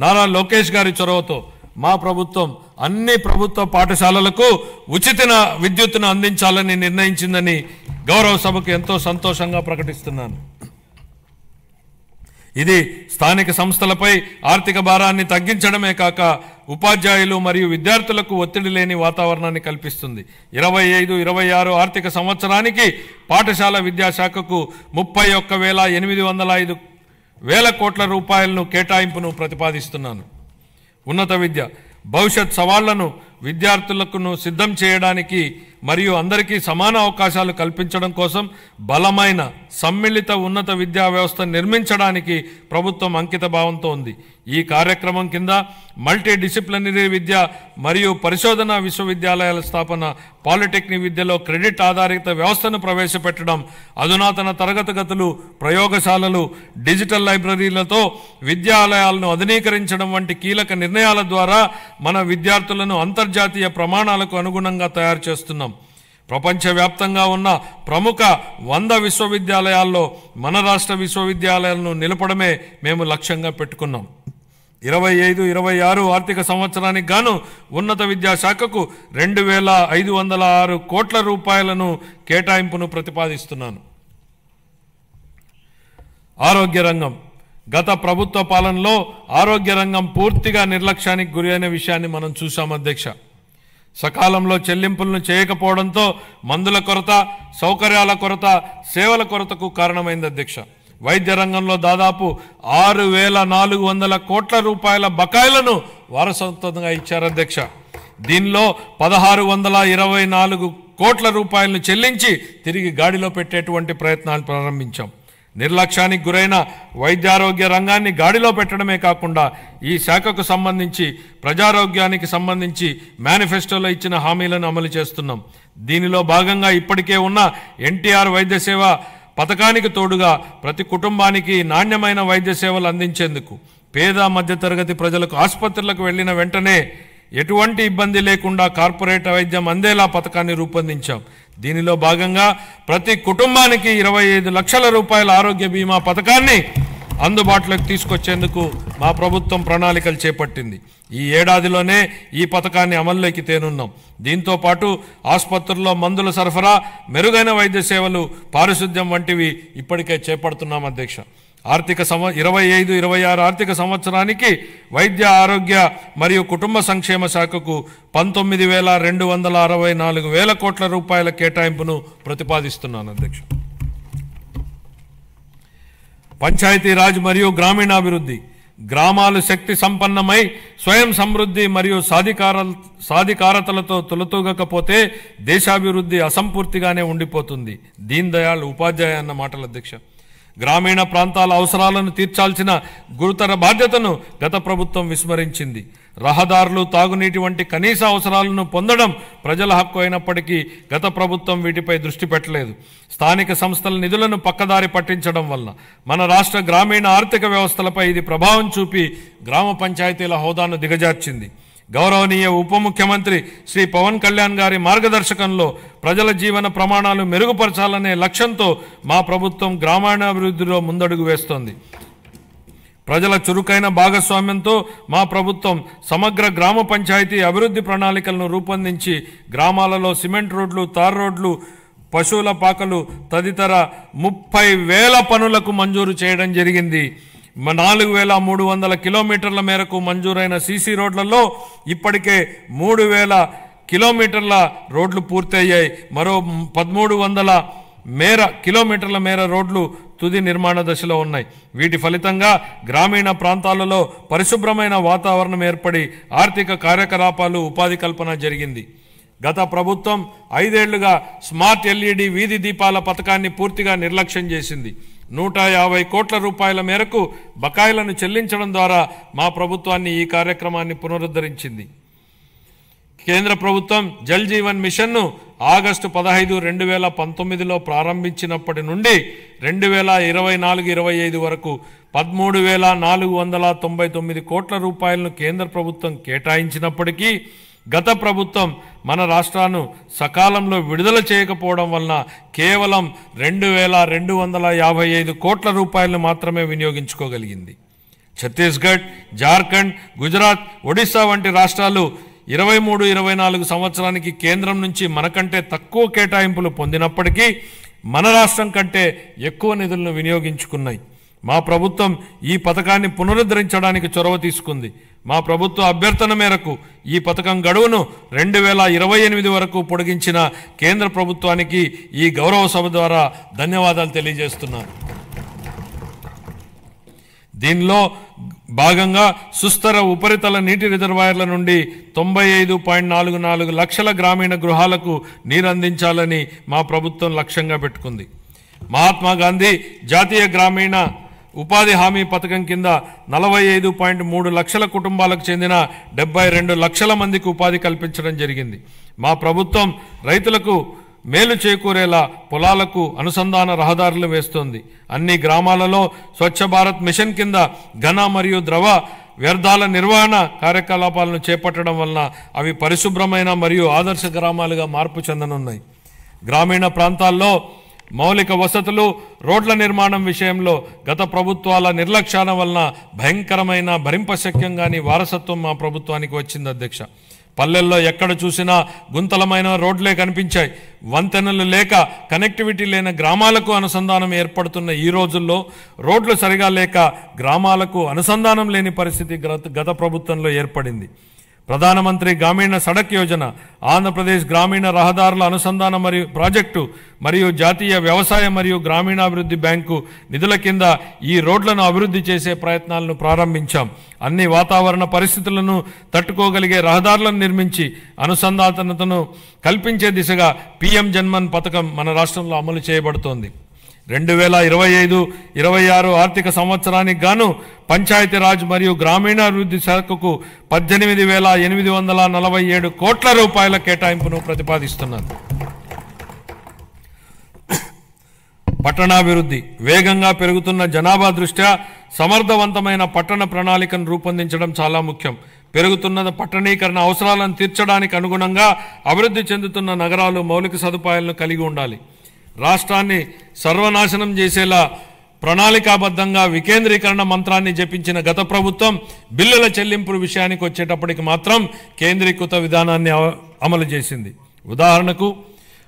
నారా లోకేష్ గారి చొరవతో మా ప్రభుత్వం అన్ని ప్రభుత్వ పాఠశాలలకు ఉచిత విద్యుత్తును అందించాలని నిర్ణయించిందని గౌరవ సభకు ఎంతో సంతోషంగా ప్రకటిస్తున్నాను. ఇది స్థానిక సంస్థలపై ఆర్థిక భారాన్ని తగ్గించడమే కాక ఉపాధ్యాయులు మరియు విద్యార్థులకు ఒత్తిడి లేని వాతావరణాన్ని కల్పిస్తుంది. 25-26 ఆర్థిక సంవత్సరానికి పాఠశాల విద్యాశాఖకు 31,805 కోట్ల రూపాయలను కేటాయింపును ప్రతిపాదిస్తున్నాను. ఉన్నత విద్య. భవిష్యత్ సవాళ్లను విద్యార్థులకు సిద్ధం చేయడానికి మరియు అందరికీ సమాన అవకాశాలు కల్పించడం కోసం బలమైన సమ్మిళిత ఉన్నత విద్యా వ్యవస్థ నిర్మించడానికి ప్రభుత్వం అంకిత భావంతో ఉంది. ఈ కార్యక్రమం కింద మల్టీ డిసిప్లినరీ విద్య మరియు పరిశోధన విశ్వవిద్యాలయాల స్థాపన, పాలిటెక్నిక్ విద్యలో క్రెడిట్ ఆధారిత వ్యవస్థను ప్రవేశపెట్టడం, అధునాతన తరగతి గదులు, ప్రయోగశాలలు, డిజిటల్ లైబ్రరీలతో విద్యాలయాలను ఆధునీకరించడం వంటి కీలక నిర్ణయాల ద్వారా మన విద్యార్థులను అంతర్జాతీయ ప్రమాణాలకు అనుగుణంగా తయారు చేస్తున్నాం. ప్రపంచవ్యాప్తంగా ఉన్న ప్రముఖ 100 విశ్వవిద్యాలయాల్లో మన రాష్ట్ర విశ్వవిద్యాలయాలను నిలపడమే మేము లక్ష్యంగా పెట్టుకున్నాం. 25-26 ఆర్థిక సంవత్సరానికి గాను ఉన్నత విద్యాశాఖకు 2,506 కోట్ల రూపాయలను కేటాయింపును ప్రతిపాదిస్తున్నాను. ఆరోగ్య రంగం. గత ప్రభుత్వ పాలనలో ఆరోగ్య రంగం పూర్తిగా నిర్లక్ష్యానికి గురైన విషయాన్ని మనం చూసాం అధ్యక్ష. సకాలంలో చెల్లింపులను చేయకపోవడంతో మందుల కొరత, సౌకర్యాల కొరత, సేవల కొరతకు కారణమైంది అధ్యక్ష. వైద్య రంగంలో దాదాపు 6,400 కోట్ల రూపాయల బకాయిలను వారసత్వంగా ఇచ్చారు అధ్యక్ష. దీనిలో 1,624 కోట్ల రూపాయలను చెల్లించి తిరిగి గాడిలో పెట్టేటువంటి ప్రయత్నాలు ప్రారంభించాం. నిర్లక్ష్యానికి గురైన వైద్యారోగ్య రంగాన్ని గాడిలో పెట్టడమే కాకుండా ఈ శాఖకు సంబంధించి ప్రజారోగ్యానికి సంబంధించి మేనిఫెస్టోలో ఇచ్చిన హామీలను అమలు చేస్తున్నాం. దీనిలో భాగంగా ఇప్పటికే ఉన్న ఎన్టీఆర్ వైద్య సేవ పథకానికి తోడుగా ప్రతి కుటుంబానికి నాణ్యమైన వైద్య సేవలు అందించేందుకు పేద మధ్యతరగతి ప్రజలకు ఆసుపత్రులకు వెళ్లిన వెంటనే ఎటువంటి ఇబ్బంది లేకుండా కార్పొరేట్ వైద్యం అందేలా పథకాన్ని రూపొందించాం. దీనిలో భాగంగా ప్రతి కుటుంబానికి 25 లక్షల రూపాయల ఆరోగ్య బీమా పథకాన్ని అందుబాటులోకి తీసుకొచ్చేందుకు మా ప్రభుత్వం ప్రణాళికలు చేపట్టింది. ఈ ఏడాదిలోనే ఈ పథకాన్ని అమల్లోకి తేనున్నాం. దీంతో పాటు ఆసుపత్రుల్లో మందుల సరఫరా, మెరుగైన వైద్య సేవలు, పారిశుద్ధ్యం వంటివి ఇప్పటికే చేపడుతున్నాం అధ్యక్ష. 25-26 ఆర్థిక సంవత్సరానికి వైద్య ఆరోగ్య మరియు కుటుంబ సంక్షేమ శాఖకు 19,264 కోట్ల రూపాయల కేటాయింపును ప్రతిపాదిస్తున్నాను అధ్యక్ష. పంచాయతీరాజ్ మరియు గ్రామీణాభివృద్ధి. గ్రామాలు శక్తి సంపన్నమై స్వయం సమృద్ధి మరియు సాధికారతలతో తులతూగకపోతే దేశాభివృద్ధి అసంపూర్తిగానే ఉండిపోతుంది. దీన్ దయాళ్ ఉపాధ్యాయ అన్న మాటలు అధ్యక్ష. గ్రామీణ ప్రాంతాల అవసరాలను తీర్చాల్సిన గురుతర బాధ్యతను గత ప్రభుత్వం విస్మరించింది. రహదారులు, తాగునీటి వంటి కనీస అవసరాలను పొందడం ప్రజల హక్కు అయినప్పటికీ గత ప్రభుత్వం వీటిపై దృష్టి పెట్టలేదు. స్థానిక సంస్థల నిధులను పక్కదారి పట్టించడం వల్ల మన రాష్ట్ర గ్రామీణ ఆర్థిక వ్యవస్థలపై ఇది ప్రభావం చూపి గ్రామ పంచాయతీల హోదాను దిగజార్చింది. గౌరవనీయ ఉప ముఖ్యమంత్రి శ్రీ పవన్ కళ్యాణ్ గారి మార్గదర్శకంలో ప్రజల జీవన ప్రమాణాలు మెరుగుపరచాలనే లక్ష్యంతో మా ప్రభుత్వం గ్రామీణాభివృద్ధిలో ముందడుగు వేస్తోంది. ప్రజల చురుకైన భాగస్వామ్యంతో మా ప్రభుత్వం సమగ్ర గ్రామ పంచాయతీ అభివృద్ధి ప్రణాళికలను రూపొందించి గ్రామాలలో సిమెంట్ రోడ్లు, తార్ రోడ్లు, పశువుల పాకలు తదితర 30,000 పనులకు మంజూరు చేయడం జరిగింది. 4,300 కిలోమీటర్ల మేరకు మంజూరైన సీసీ రోడ్లలో ఇప్పటికే 3,000 కిలోమీటర్ల రోడ్లు పూర్తయ్యాయి. మరో 1,300 కిలోమీటర్ల మేర రోడ్లు తుది నిర్మాణ దశలో ఉన్నాయి. వీటి ఫలితంగా గ్రామీణ ప్రాంతాలలో పరిశుభ్రమైన వాతావరణం ఏర్పడి ఆర్థిక కార్యకలాపాలు, ఉపాధి కల్పన జరిగింది. గత ప్రభుత్వం 5 ఏళ్లుగా స్మార్ట్ ఎల్ఈడి వీధి దీపాల పథకాన్ని పూర్తిగా నిర్లక్ష్యం చేసింది. 150 కోట్ల రూపాయల మేరకు బకాయిలను చెల్లించడం ద్వారా మా ప్రభుత్వాన్ని ఈ కార్యక్రమాన్ని పునరుద్ధరించింది. కేంద్ర ప్రభుత్వం జల్ జీవన్ మిషన్ను ఆగస్టు 15, 2019లో ప్రారంభించినప్పటి నుండి 2024-25 వరకు 13,499 కోట్ల రూపాయలను కేంద్ర ప్రభుత్వం కేటాయించినప్పటికీ గత ప్రభుత్వం మన రాష్ట్రాన్ని సకాలంలో విడుదల చేయకపోవడం వలన కేవలం 2,255 కోట్ల రూపాయలను మాత్రమే వినియోగించుకోగలిగింది. ఛత్తీస్గఢ్, జార్ఖండ్, గుజరాత్, ఒడిశా వంటి రాష్ట్రాలు 23-24 సంవత్సరానికి కేంద్రం నుంచి మనకంటే తక్కువ కేటాయింపులు పొందినప్పటికీ మన రాష్ట్రం కంటే ఎక్కువ నిధులను వినియోగించుకున్నాయి. మా ప్రభుత్వం ఈ పథకాన్ని పునరుద్ధరించడానికి చొరవ తీసుకుంది. మా ప్రభుత్వ అభ్యర్థన మేరకు ఈ పథకం గడువును 2028 వరకు పొడిగించిన కేంద్ర ప్రభుత్వానికి ఈ గౌరవ సభ ద్వారా ధన్యవాదాలు తెలియజేస్తున్నాను. దీనిలో భాగంగా సుస్థిర ఉపరితల నీటి రిజర్వాయర్ల నుండి 95.44 లక్షల గ్రామీణ గృహాలకు నీరు అందించాలని మా ప్రభుత్వం లక్ష్యంగా పెట్టుకుంది. మహాత్మా గాంధీ జాతీయ గ్రామీణ ఉపాధి హామీ పథకం కింద 45.3 లక్షల కుటుంబాలకు చెందిన 72 లక్షల మందికి ఉపాధి కల్పించడం జరిగింది. మా ప్రభుత్వం రైతులకు మేలు చేకూరేలా పొలాలకు అనుసంధాన రహదారులు వేస్తోంది. అన్ని గ్రామాలలో స్వచ్ఛ భారత్ మిషన్ కింద ఘన మరియు ద్రవ వ్యర్థాల నిర్వహణ కార్యకలాపాలను చేపట్టడం వలన అవి పరిశుభ్రమైన మరియు ఆదర్శ గ్రామాలుగా మార్పు చెందనున్నాయి. గ్రామీణ ప్రాంతాల్లో మౌలిక వసతులు, రోడ్ల నిర్మాణం విషయంలో గత ప్రభుత్వాల నిర్లక్ష్యాల వలన భయంకరమైన భరింపశక్యంగాని వారసత్వం మా ప్రభుత్వానికి వచ్చింది అధ్యక్ష. పల్లెల్లో ఎక్కడ చూసినా గుంతలమైన రోడ్లే కనిపించాయి. వంతెనలు లేక కనెక్టివిటీ లేని గ్రామాలకు అనుసంధానం ఏర్పడుతున్న ఈ రోజుల్లో రోడ్లు సరిగా లేక గ్రామాలకు అనుసంధానం లేని పరిస్థితి గత ప్రభుత్వంలో ఏర్పడింది. ప్రధానమంత్రి గ్రామీణ సడక్ యోజన, ఆంధ్రప్రదేశ్ గ్రామీణ రహదారుల అనుసంధాన మరియు ప్రాజెక్టు మరియు జాతీయ వ్యవసాయ మరియు గ్రామీణాభివృద్ధి బ్యాంకు నిధుల కింద ఈ రోడ్లను అభివృద్ధి చేసే ప్రయత్నాలను ప్రారంభించాం. అన్ని వాతావరణ పరిస్థితులను తట్టుకోగలిగే రహదారులను నిర్మించి అనుసంధానతను కల్పించే దిశగా PM జన్మన్ పథకం మన రాష్ట్రంలో అమలు చేయబడుతోంది. 2025-26 ఆర్థిక సంవత్సరానికి గాను పంచాయతీరాజ్ మరియు గ్రామీణాభివృద్ధి శాఖకు 18,847 కోట్ల రూపాయల కేటాయింపును ప్రతిపాదిస్తున్నారు. పట్టణాభివృద్ధి వేగంగా పెరుగుతున్న జనాభా దృష్ట్యా సమర్థవంతమైన పట్టణ ప్రణాళికను రూపొందించడం చాలా ముఖ్యం. పెరుగుతున్న పట్టణీకరణ అవసరాలను తీర్చడానికి అనుగుణంగా అభివృద్ధి చెందుతున్న నగరాలు మౌలిక సదుపాయాలను కలిగి ఉండాలి. రాష్ట్రాన్ని సర్వనాశనం చేసేలా ప్రణాళికాబద్ధంగా వికేంద్రీకరణ మంత్రాన్ని జపించిన గత ప్రభుత్వం బిల్లుల చెల్లింపు విషయానికి వచ్చేటప్పటికి మాత్రం కేంద్రీకృత విధానాన్ని అమలు చేసింది. ఉదాహరణకు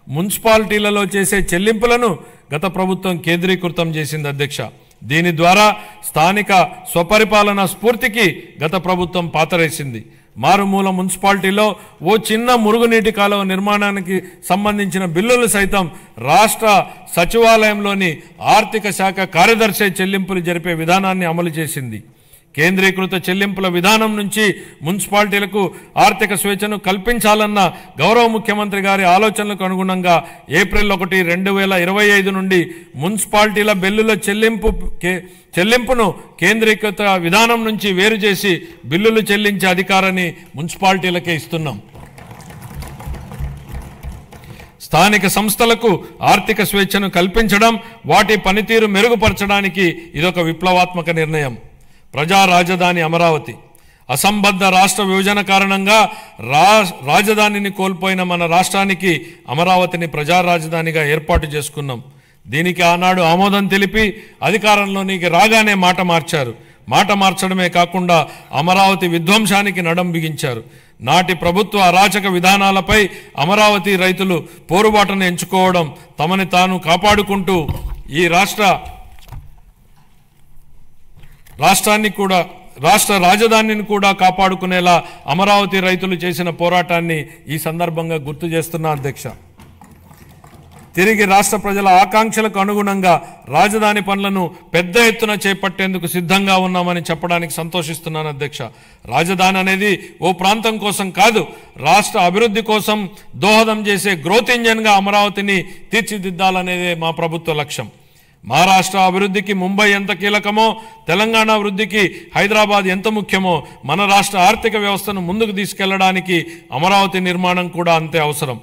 మున్సిపాలిటీలలో చేసే చెల్లింపులను గత ప్రభుత్వం కేంద్రీకృతం చేసింది అధ్యక్ష. దీని ద్వారా స్థానిక స్వపరిపాలన స్ఫూర్తికి గత ప్రభుత్వం పాతరేసింది. మారుమూల మున్సిపాలిటీలో ఓ చిన్న మురుగునీటి కాలువ నిర్మాణానికి సంబంధించిన బిల్లులు సైతం రాష్ట్ర సచివాలయంలోని ఆర్థిక శాఖ కార్యదర్శి చెల్లింపులు జరిపే విధానాన్ని అమలు చేసింది. కేంద్రీకృత చెల్లింపుల విధానం నుంచి మున్సిపాలిటీలకు ఆర్థిక స్వేచ్ఛను కల్పించాలన్న గౌరవ ముఖ్యమంత్రి గారి ఆలోచనలకు అనుగుణంగా ఏప్రిల్ 1, 2025 నుండి మున్సిపాలిటీల బిల్లుల చెల్లింపును కేంద్రీకృత విధానం నుంచి వేరు చేసి బిల్లులు చెల్లించే అధికారాన్ని మున్సిపాలిటీలకే ఇస్తున్నాం. స్థానిక సంస్థలకు ఆర్థిక స్వేచ్ఛను కల్పించడం, వాటి పనితీరు మెరుగుపరచడానికి ఇదొక విప్లవాత్మక నిర్ణయం. ప్రజా రాజధాని అమరావతి. అసంబద్ధ రాష్ట్ర విభజన కారణంగా రాజధానిని కోల్పోయిన మన రాష్ట్రానికి అమరావతిని ప్రజా రాజధానిగా ఏర్పాటు చేసుకున్నాం. దీనికి ఆనాడు ఆమోదం తెలిపి అధికారంలోనికి రాగానే మాట మార్చారు. మాట మార్చడమే కాకుండా అమరావతి విధ్వంసానికి నడం బిగించారు. నాటి ప్రభుత్వ అరాచక విధానాలపై అమరావతి రైతులు పోరుబాటును ఎంచుకోవడం, తమని తాను కాపాడుకుంటూ ఈ రాష్ట్ర రాజధానిని కూడా కాపాడుకునేలా అమరావతి రైతులు చేసిన పోరాటాన్ని ఈ సందర్భంగా గుర్తు చేస్తున్నా అధ్యక్ష. తిరిగి రాష్ట్ర ప్రజల ఆకాంక్షలకు అనుగుణంగా రాజధాని పనులను పెద్ద ఎత్తున చేపట్టేందుకు సిద్ధంగా ఉన్నామని చెప్పడానికి సంతోషిస్తున్నాను అధ్యక్ష. రాజధాని అనేది ఓ ప్రాంతం కోసం కాదు, రాష్ట్ర అభివృద్ధి కోసం దోహదం చేసే గ్రోత్ ఇంజన్గా అమరావతిని తీర్చిదిద్దాలనేదే మా ప్రభుత్వ లక్ష్యం. మహారాష్ట్ర అభివృద్ధికి ముంబై ఎంత కీలకమో, తెలంగాణ అభివృద్ధికి హైదరాబాద్ ఎంత ముఖ్యమో, మన రాష్ట్ర ఆర్థిక వ్యవస్థను ముందుకు తీసుకెళ్లడానికి అమరావతి నిర్మాణం కూడా అంతే అవసరం.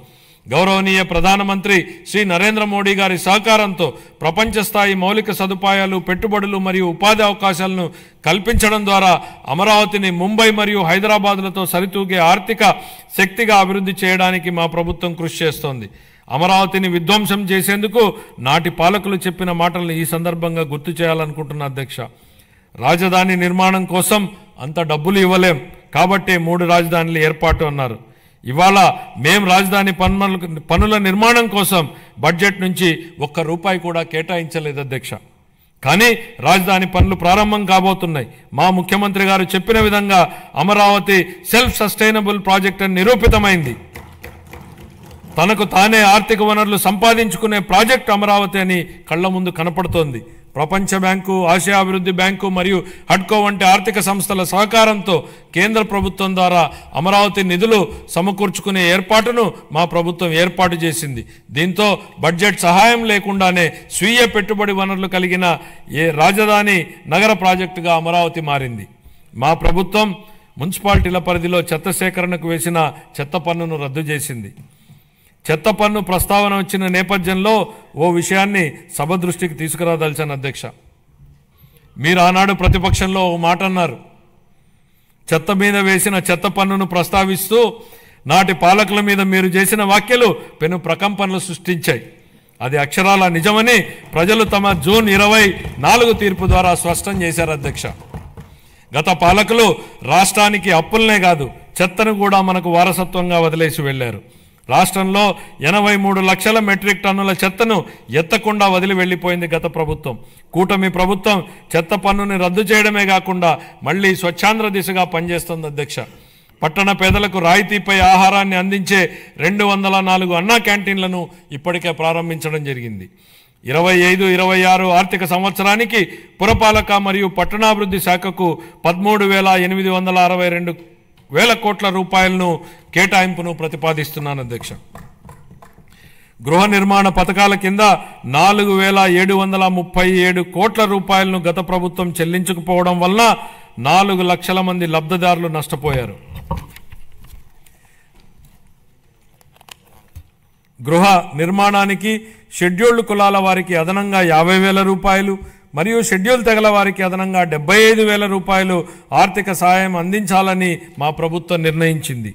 గౌరవనీయ ప్రధానమంత్రి శ్రీ నరేంద్ర మోడీ గారి సహకారంతో ప్రపంచ స్థాయి మౌలిక సదుపాయాలు, పెట్టుబడులు మరియు ఉపాధి అవకాశాలను కల్పించడం ద్వారా అమరావతిని ముంబై మరియు హైదరాబాద్లతో సరితూగే ఆర్థిక శక్తిగా అభివృద్ధి చేయడానికి మా ప్రభుత్వం కృషి చేస్తోంది. అమరావతిని విధ్వంసం చేసేందుకు నాటి పాలకులు చెప్పిన మాటలను ఈ సందర్భంగా గుర్తు చేయాలనుకుంటున్న అధ్యక్ష. రాజధాని నిర్మాణం కోసం అంత డబ్బులు ఇవ్వలేం కాబట్టి 3 రాజధానులు ఏర్పాటు అన్నారు. ఇవాళ మేం రాజధాని పనుల నిర్మాణం కోసం బడ్జెట్ నుంచి ₹1 కూడా కేటాయించలేదు అధ్యక్ష. కానీ రాజధాని పనులు ప్రారంభం కాబోతున్నాయి. మా ముఖ్యమంత్రి గారు చెప్పిన విధంగా అమరావతి సెల్ఫ్ సస్టైనబుల్ ప్రాజెక్ట్ అని నిరూపితమైంది. తనకు తానే ఆర్థిక వనరులు సంపాదించుకునే ప్రాజెక్ట్ అమరావతి అని కళ్ల ముందు కనపడుతోంది. ప్రపంచ బ్యాంకు, ఆసియా అభివృద్ధి బ్యాంకు మరియు హడ్కో వంటి ఆర్థిక సంస్థల సహకారంతో కేంద్ర ప్రభుత్వం ద్వారా అమరావతి నిధులు సమకూర్చుకునే ఏర్పాటును మా ప్రభుత్వం ఏర్పాటు చేసింది. దీంతో బడ్జెట్ సహాయం లేకుండానే స్వీయ పెట్టుబడి వనరులు కలిగిన రాజధాని నగర ప్రాజెక్టుగా అమరావతి మారింది. మా ప్రభుత్వం మున్సిపాలిటీల పరిధిలో చెత్త సేకరణకు వేసిన చెత్త పన్నును రద్దు చేసింది. చెత్త పన్ను ప్రస్తావన వచ్చిన నేపథ్యంలో ఓ విషయాన్ని సభ దృష్టికి తీసుకురాదలిచాను అధ్యక్ష. మీరు ఆనాడు ప్రతిపక్షంలో ఓ మాట అన్నారు. చెత్త మీద వేసిన చెత్త పన్నును ప్రస్తావిస్తూ నాటి పాలకుల మీద మీరు చేసిన వ్యాఖ్యలు పెను ప్రకంపనలు సృష్టించాయి. అది అక్షరాల నిజమని ప్రజలు తమ జూన్ 24 తీర్పు ద్వారా స్పష్టం చేశారు అధ్యక్ష. గత పాలకులు రాష్ట్రానికి అప్పులనే కాదు, చెత్తను కూడా మనకు వారసత్వంగా వదిలేసి వెళ్లారు. రాష్ట్రంలో 83 లక్షల మెట్రిక్ టన్నుల చెత్తను ఎత్తకుండా వదిలి వెళ్లిపోయింది గత ప్రభుత్వం. కూటమి ప్రభుత్వం చెత్త పన్నుని రద్దు చేయడమే కాకుండా మళ్లీ స్వచ్ఛాంధ్ర దిశగా పనిచేస్తోంది అధ్యక్ష. పట్టణ పేదలకు రాయితీపై ఆహారాన్ని అందించే 204 అన్నా క్యాంటీన్లను ఇప్పటికే ప్రారంభించడం జరిగింది. 25-26 ఆర్థిక సంవత్సరానికి పురపాలక మరియు పట్టణాభివృద్ధి శాఖకు 13,862 వేల కోట్ల రూపాయలను కేటాయింపును ప్రతిపాదిస్తున్నాను అధ్యక్ష. గృహ నిర్మాణ పథకాల కింద 4,737 కోట్ల రూపాయలను గత ప్రభుత్వం చెల్లించకపోవడం వలన 4 లక్షల మంది లబ్ధిదారులు నష్టపోయారు. గృహ నిర్మాణానికి షెడ్యూల్డ్ కులాల వారికి అదనంగా 50,000 రూపాయలు మరియు షెడ్యూల్ తెగల వారికి అదనంగా 75,000 రూపాయలు ఆర్థిక సహాయం అందించాలని మా ప్రభుత్వం నిర్ణయించింది.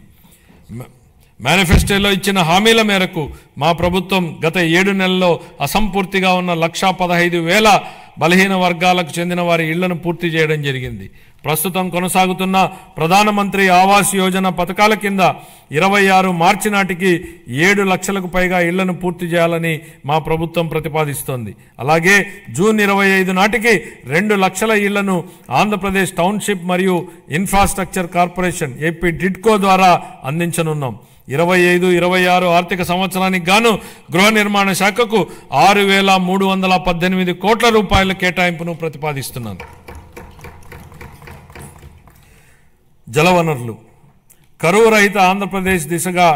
మేనిఫెస్టోలో ఇచ్చిన హామీల మేరకు మా ప్రభుత్వం గత 7 నెలల్లో అసంపూర్తిగా ఉన్న 1,15,000 బలహీన వర్గాలకు చెందిన వారి ఇళ్లను పూర్తి చేయడం జరిగింది. ప్రస్తుతం కొనసాగుతున్న ప్రధానమంత్రి ఆవాస్ యోజన పథకాల కింద 26 మార్చి నాటికి 7 లక్షలకు పైగా ఇళ్లను పూర్తి చేయాలని మా ప్రభుత్వం ప్రతిపాదిస్తోంది. అలాగే జూన్ 25 నాటికి 2 లక్షల ఇళ్లను ఆంధ్రప్రదేశ్ టౌన్షిప్ మరియు ఇన్ఫ్రాస్ట్రక్చర్ కార్పొరేషన్ ఏపీ డిడ్కో ద్వారా అందించనున్నాం. 25-26 ఆర్థిక సంవత్సరానికి గాను గృహ నిర్మాణ శాఖకు 6,318 కోట్ల రూపాయల కేటాయింపును ప్రతిపాదిస్తున్నాను. జలవనరులు కరువు రహిత ఆంధ్రప్రదేశ్ దిశగా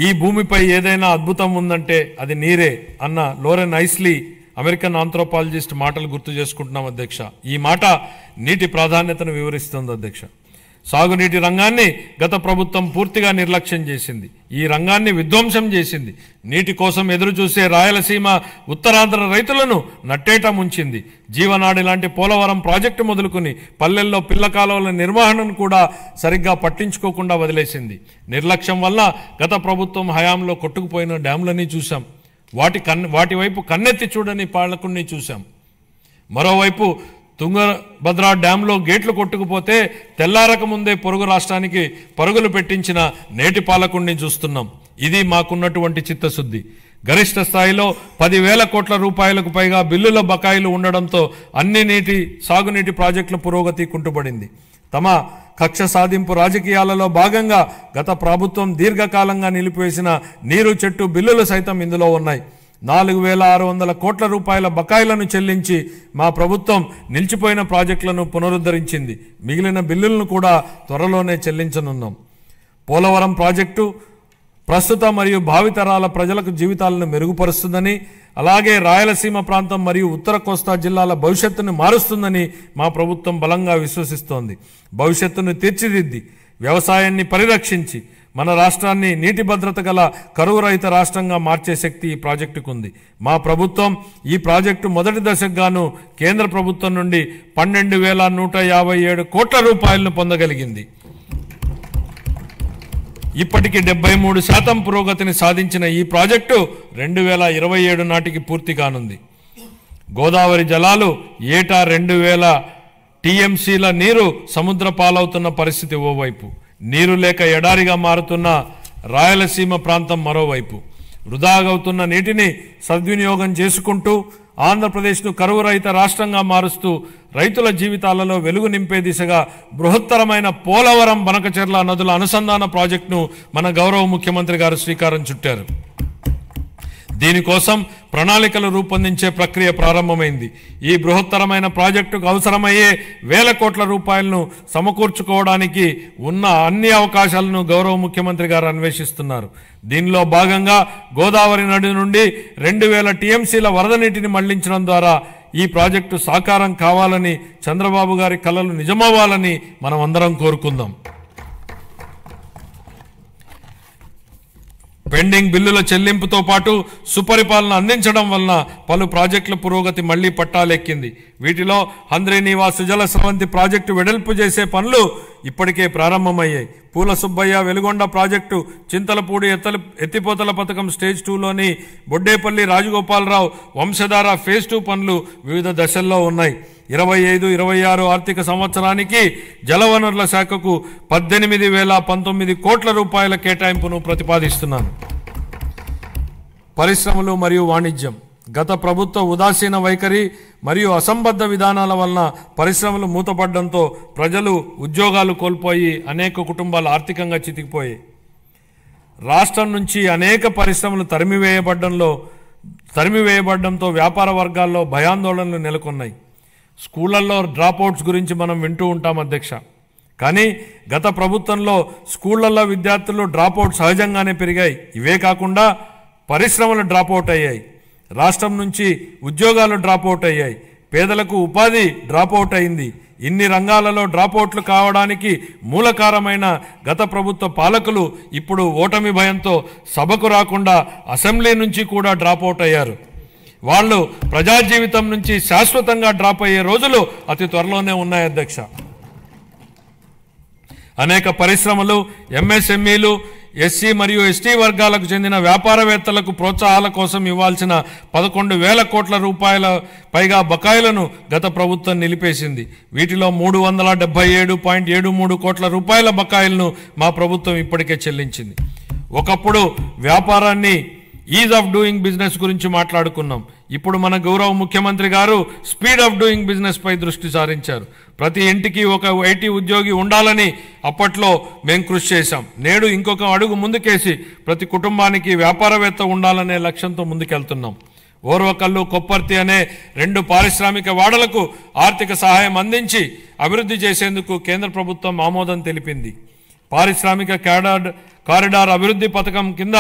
ఈ భూమిపై ఏదైనా అద్భుతం ఉందంటే అది నీరే అన్న లోరెన్ ఐస్లీ అమెరికన్ ఆంథ్రోపాలజిస్ట్ మాటలు గుర్తు చేసుకుంటున్నాం అధ్యక్ష. ఈ మాట నీటి ప్రాధాన్యతను వివరిస్తుంది అధ్యక్ష. సాగునీటి రంగాన్ని గత ప్రభుత్వం పూర్తిగా నిర్లక్ష్యం చేసింది. ఈ రంగాన్ని విధ్వంసం చేసింది. నీటి కోసం ఎదురు చూసే రాయలసీమ ఉత్తరాంధ్ర రైతులను నట్టేట ముంచింది. జీవనాడి లాంటి పోలవరం ప్రాజెక్టు మొదలుకుని పల్లెల్లో పిల్ల కాలువల నిర్వహణను కూడా సరిగ్గా పట్టించుకోకుండా వదిలేసింది. నిర్లక్ష్యం వల్ల గత ప్రభుత్వం హయాంలో కొట్టుకుపోయిన డ్యాంలన్నీ చూశాం. వాటి వైపు కన్నెత్తి చూడని పాలకుల్ని చూశాం. మరోవైపు తుంగభద్ర డ్యాంలో గేట్లు కొట్టుకుపోతే తెల్లారక ముందే పొరుగు రాష్ట్రానికి పరుగులు పెట్టించిన నేటి పాలకుడిని చూస్తున్నాం. ఇది మాకున్నటువంటి చిత్తశుద్ధి. గరిష్ట స్థాయిలో 10,000 కోట్ల రూపాయలకు పైగా బిల్లుల బకాయిలు ఉండడంతో అన్ని సాగునీటి ప్రాజెక్టుల పురోగతి కుంటుపడింది. తమ కక్ష సాధింపు రాజకీయాలలో భాగంగా గత ప్రభుత్వం దీర్ఘకాలంగా నిలిపివేసిన నీరు చెట్టు బిల్లులు సైతం ఇందులో ఉన్నాయి. 4,600 కోట్ల రూపాయల బకాయిలను చెల్లించి మా ప్రభుత్వం నిలిచిపోయిన ప్రాజెక్టులను పునరుద్ధరించింది. మిగిలిన బిల్లులను కూడా త్వరలోనే చెల్లించనున్నాం. పోలవరం ప్రాజెక్టు ప్రస్తుత మరియు భావితరాల ప్రజలకు జీవితాలను మెరుగుపరుస్తుందని, అలాగే రాయలసీమ ప్రాంతం మరియు ఉత్తర కోస్తా జిల్లాల భవిష్యత్తును మారుస్తుందని మా ప్రభుత్వం బలంగా విశ్వసిస్తోంది. భవిష్యత్తును తీర్చిదిద్ది వ్యవసాయాన్ని పరిరక్షించి మన రాష్ట్రాన్ని నీటి భద్రత గల కరువు రహిత రాష్ట్రంగా మార్చే శక్తి ఈ ప్రాజెక్టుకు ఉంది. మా ప్రభుత్వం ఈ ప్రాజెక్టు మొదటి దశకు గాను కేంద్ర ప్రభుత్వం నుండి 12,157 కోట్ల రూపాయలను పొందగలిగింది. ఇప్పటికి 73% పురోగతిని సాధించిన ఈ ప్రాజెక్టు 2027 నాటికి పూర్తి కానుంది. గోదావరి జలాలు ఏటా 2,000 టీఎంసీల నీరు సముద్ర పాలవుతున్న పరిస్థితి ఓవైపు, నీరు లేక ఎడారిగా మారుతున్న రాయలసీమ ప్రాంతం మరోవైపు. వృధాగవుతున్న నీటిని సద్వినియోగం చేసుకుంటూ ఆంధ్రప్రదేశ్ను కరువు రహిత రాష్ట్రంగా మారుస్తూ రైతుల జీవితాలలో వెలుగు నింపే దిశగా బృహత్తరమైన పోలవరం బనకచెర్ల నదుల అనుసంధాన ప్రాజెక్టును మన గౌరవ ముఖ్యమంత్రి గారు శ్రీకారం చుట్టారు. దీనికోసం ప్రణాళికలు రూపొందించే ప్రక్రియ ప్రారంభమైంది. ఈ బృహత్తరమైన ప్రాజెక్టుకు అవసరమయ్యే 1,000 కోట్ల రూపాయలను సమకూర్చుకోవడానికి ఉన్న అన్ని అవకాశాలను గౌరవ ముఖ్యమంత్రి గారు అన్వేషిస్తున్నారు. దీనిలో భాగంగా గోదావరి నది నుండి 2,000 టీఎంసీల వరద నీటిని మళ్లించడం ద్వారా ఈ ప్రాజెక్టు సాకారం కావాలని, చంద్రబాబు గారి కలలు నిజమవ్వాలని మనం అందరం కోరుకుందాం. పెండింగ్ బిల్లుల చెల్లింపుతో పాటు సుపరిపాలన అందించడం వలన పలు ప్రాజెక్టుల పురోగతి మళ్లీ పట్టాలెక్కింది. వీటిలో హంద్రీనీవా సుజల స్రవంతి ప్రాజెక్టు వెడల్పు చేసే పనులు ఇప్పటికే ప్రారంభమయ్యాయి. పూల సుబ్బయ్య వెలుగొండ ప్రాజెక్టు, చింతలపూడి ఎత్తిపోతల పథకం స్టేజ్ 2లోని బొడ్డేపల్లి రాజగోపాలరావు వంశధార ఫేజ్ 2 పనులు వివిధ దశల్లో ఉన్నాయి. 25-26 ఆర్థిక సంవత్సరానికి జలవనరుల శాఖకు 18,019 కోట్ల రూపాయల కేటాయింపును ప్రతిపాదిస్తున్నాను. పరిశ్రమలు మరియు వాణిజ్యం. గత ప్రభుత్వ ఉదాసీన వైఖరి మరియు అసంబద్ధ విధానాల వలన పరిశ్రమలు మూతపడడంతో ప్రజలు ఉద్యోగాలు కోల్పోయి అనేక కుటుంబాలు ఆర్థికంగా చితికిపోయాయి. రాష్ట్రం నుంచి అనేక పరిశ్రమలు తరిమివేయబడడంతో వ్యాపార వర్గాల్లో భయాందోళనలు నెలకొన్నాయి. స్కూళ్లలో డ్రాప్అవుట్స్ గురించి మనం వింటూ ఉంటాం అధ్యక్ష. కానీ గత ప్రభుత్వంలో స్కూళ్లలో విద్యార్థులు డ్రాప్అవుట్ సహజంగానే పెరిగాయి. ఇవే కాకుండా పరిశ్రమలు డ్రాప్అవుట్ అయ్యాయి. రాష్ట్రం నుంచి ఉద్యోగాలు డ్రాప్అవుట్ అయ్యాయి. పేదలకు ఉపాధి డ్రాప్అవుట్ అయింది. ఇన్ని రంగాలలో డ్రాపౌట్లు కావడానికి మూలకారమైన గత ప్రభుత్వ పాలకులు ఇప్పుడు ఓటమి భయంతో సభకు రాకుండా అసెంబ్లీ నుంచి కూడా డ్రాపౌట్ అయ్యారు. వాళ్ళు ప్రజా జీవితం నుంచి శాశ్వతంగా డ్రాప్ అయ్యే రోజులు అతి త్వరలోనే ఉన్నాయి అధ్యక్ష. అనేక పరిశ్రమలు, ఎంఎస్ఎంఈలు, ఎస్సీ మరియు ఎస్టీ వర్గాలకు చెందిన వ్యాపారవేత్తలకు ప్రోత్సాహాల కోసం ఇవ్వాల్సిన 11,000 కోట్ల రూపాయల పైగా బకాయిలను గత ప్రభుత్వం నిలిపేసింది. వీటిలో 377.73 కోట్ల రూపాయల బకాయిలను మా ప్రభుత్వం ఇప్పటికే చెల్లించింది. ఒకప్పుడు వ్యాపారాన్ని ఈజ్ ఆఫ్ డూయింగ్ బిజినెస్ గురించి మాట్లాడుకున్నాం. ఇప్పుడు మన గౌరవ ముఖ్యమంత్రి గారు స్పీడ్ ఆఫ్ డూయింగ్ బిజినెస్ పై దృష్టి సారించారు. ప్రతి ఇంటికి ఒక ఐటీ ఉద్యోగి ఉండాలని అప్పట్లో మేము కృషి చేశాం. నేడు ఇంకొక అడుగు ముందుకేసి ప్రతి కుటుంబానికి వ్యాపారవేత్త ఉండాలనే లక్ష్యంతో ముందుకెళ్తున్నాం. ఓర్వకల్లు, కొప్పర్తి అనే 2 పారిశ్రామిక వాడలకు ఆర్థిక సహాయం అందించి అభివృద్ధి చేసేందుకు కేంద్ర ప్రభుత్వం ఆమోదం తెలిపింది. పారిశ్రామిక కారిడార్ అభివృద్ధి పథకం కింద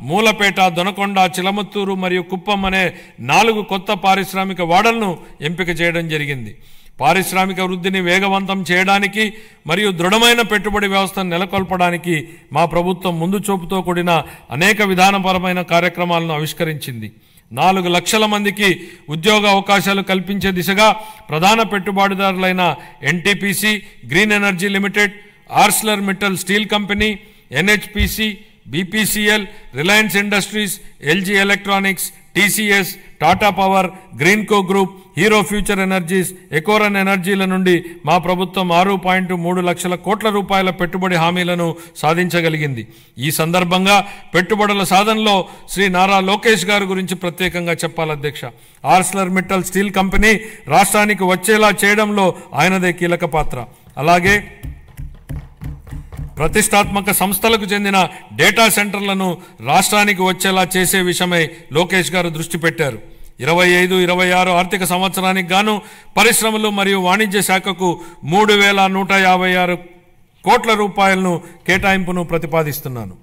మూలపేట, దొనకొండ, చిలమత్తూరు మరియు కుప్పం అనే 4 కొత్త పారిశ్రామిక వాడలను ఎంపిక చేయడం జరిగింది. పారిశ్రామిక వృద్ధిని వేగవంతం చేయడానికి మరియు దృఢమైన పెట్టుబడి వ్యవస్థను నెలకొల్పడానికి మా ప్రభుత్వం ముందు చూపుతో కూడిన అనేక విధానపరమైన కార్యక్రమాలను ఆవిష్కరించింది. 4 లక్షల మందికి ఉద్యోగ అవకాశాలు కల్పించే దిశగా ప్రధాన పెట్టుబడిదారులైన NTPC, Green Energy Limited, Arcelor Mittal steel company, NHPC, BPCL, Reliance Industries, LG Electronics, TCS, Tata Power, Greenko Group, Hero Future Energies, Ecoren ఎనర్జీల నుండి మా ప్రభుత్వం 6.3 లక్షల కోట్ల రూపాయల పెట్టుబడి హామీలను సాధించగలిగింది. ఈ సందర్భంగా పెట్టుబడుల సాధనలో శ్రీ నారా లోకేష్ గారి గురించి ప్రత్యేకంగా చెప్పాలి అధ్యక్ష. ఆర్సిలర్ మిట్టల్ స్టీల్ కంపెనీ రాష్ట్రానికి వచ్చేలా చేయడంలో ఆయనదే కీలక పాత్ర. అలాగే ప్రతిష్టాత్మక సంస్థలకు చెందిన డేటా సెంటర్లను రాష్ట్రానికి వచ్చేలా చేసే విషయమై లోకేష్ గారు దృష్టి పెట్టారు. 25-26 ఆర్థిక సంవత్సరానికి గాను పరిశ్రమలు మరియు వాణిజ్య శాఖకు 3,156 కోట్ల రూపాయలను కేటాయింపును ప్రతిపాదిస్తున్నాను.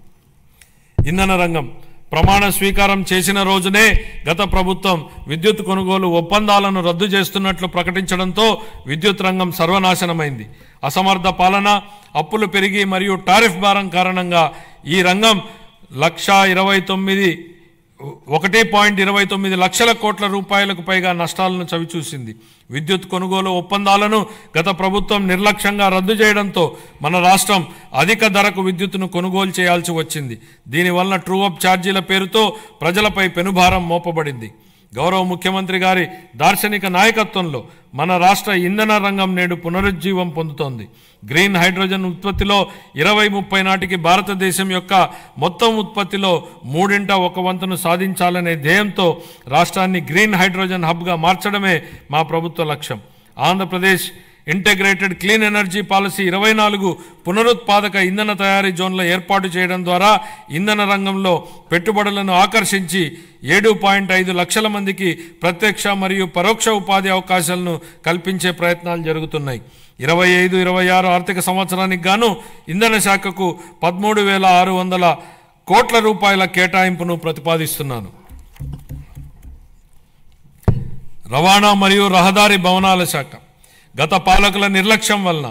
ఇంధన రంగం ప్రమాణ స్వీకారం చేసిన రోజునే గత ప్రభుత్వం విద్యుత్ కొనుగోలు ఒప్పందాలను రద్దు చేస్తున్నట్లు ప్రకటించడంతో విద్యుత్ రంగం సర్వనాశనమైంది. అసమర్థ పాలన, అప్పులు పెరిగి మరియు టారిఫ్ భారం కారణంగా ఈ రంగం 1.29 లక్షల కోట్ల రూపాయలకు పైగా నష్టాలను చవిచూసింది. విద్యుత్ కొనుగోలు ఒప్పందాలను గత ప్రభుత్వం నిర్లక్ష్యంగా రద్దు చేయడంతో మన రాష్ట్రం అధిక ధరకు విద్యుత్తును కొనుగోలు చేయాల్సి వచ్చింది. దీనివల్ల ట్రూ అప్ ఛార్జీల పేరుతో ప్రజలపై పెనుభారం మోపబడింది. గౌరవ ముఖ్యమంత్రి గారి దార్శనిక నాయకత్వంలో మన రాష్ట్ర ఇంధన రంగం నేడు పునరుజ్జీవం పొందుతోంది. గ్రీన్ హైడ్రోజన్ ఉత్పత్తిలో 2030 నాటికి భారతదేశం యొక్క మొత్తం ఉత్పత్తిలో 1/3 సాధించాలనే ధ్యేయంతో రాష్ట్రాన్ని గ్రీన్ హైడ్రోజన్ హబ్గా మార్చడమే మా ప్రభుత్వ లక్ష్యం. Andhra Pradesh integrated clean energy policy 24 పునరుత్పాదక ఇంధన తయారీ జోన్ల ఏర్పాటు చేయడం ద్వారా ఇంధన రంగంలో పెట్టుబడులను ఆకర్షించి 7.5 లక్షల మందికి ప్రత్యక్ష మరియు పరోక్ష ఉపాధి అవకాశాలను కల్పించే ప్రయత్నాలు జరుగుతున్నాయి. 25-26 ఆర్థిక సంవత్సరానికి గాను ఇంధన శాఖకు 13,600 కోట్ల రూపాయల కేటాయింపును ప్రతిపాదిస్తున్నాను. రవాణా మరియు రహదారి భవనాల శాఖ గత పాలకుల నిర్లక్ష్యం వలన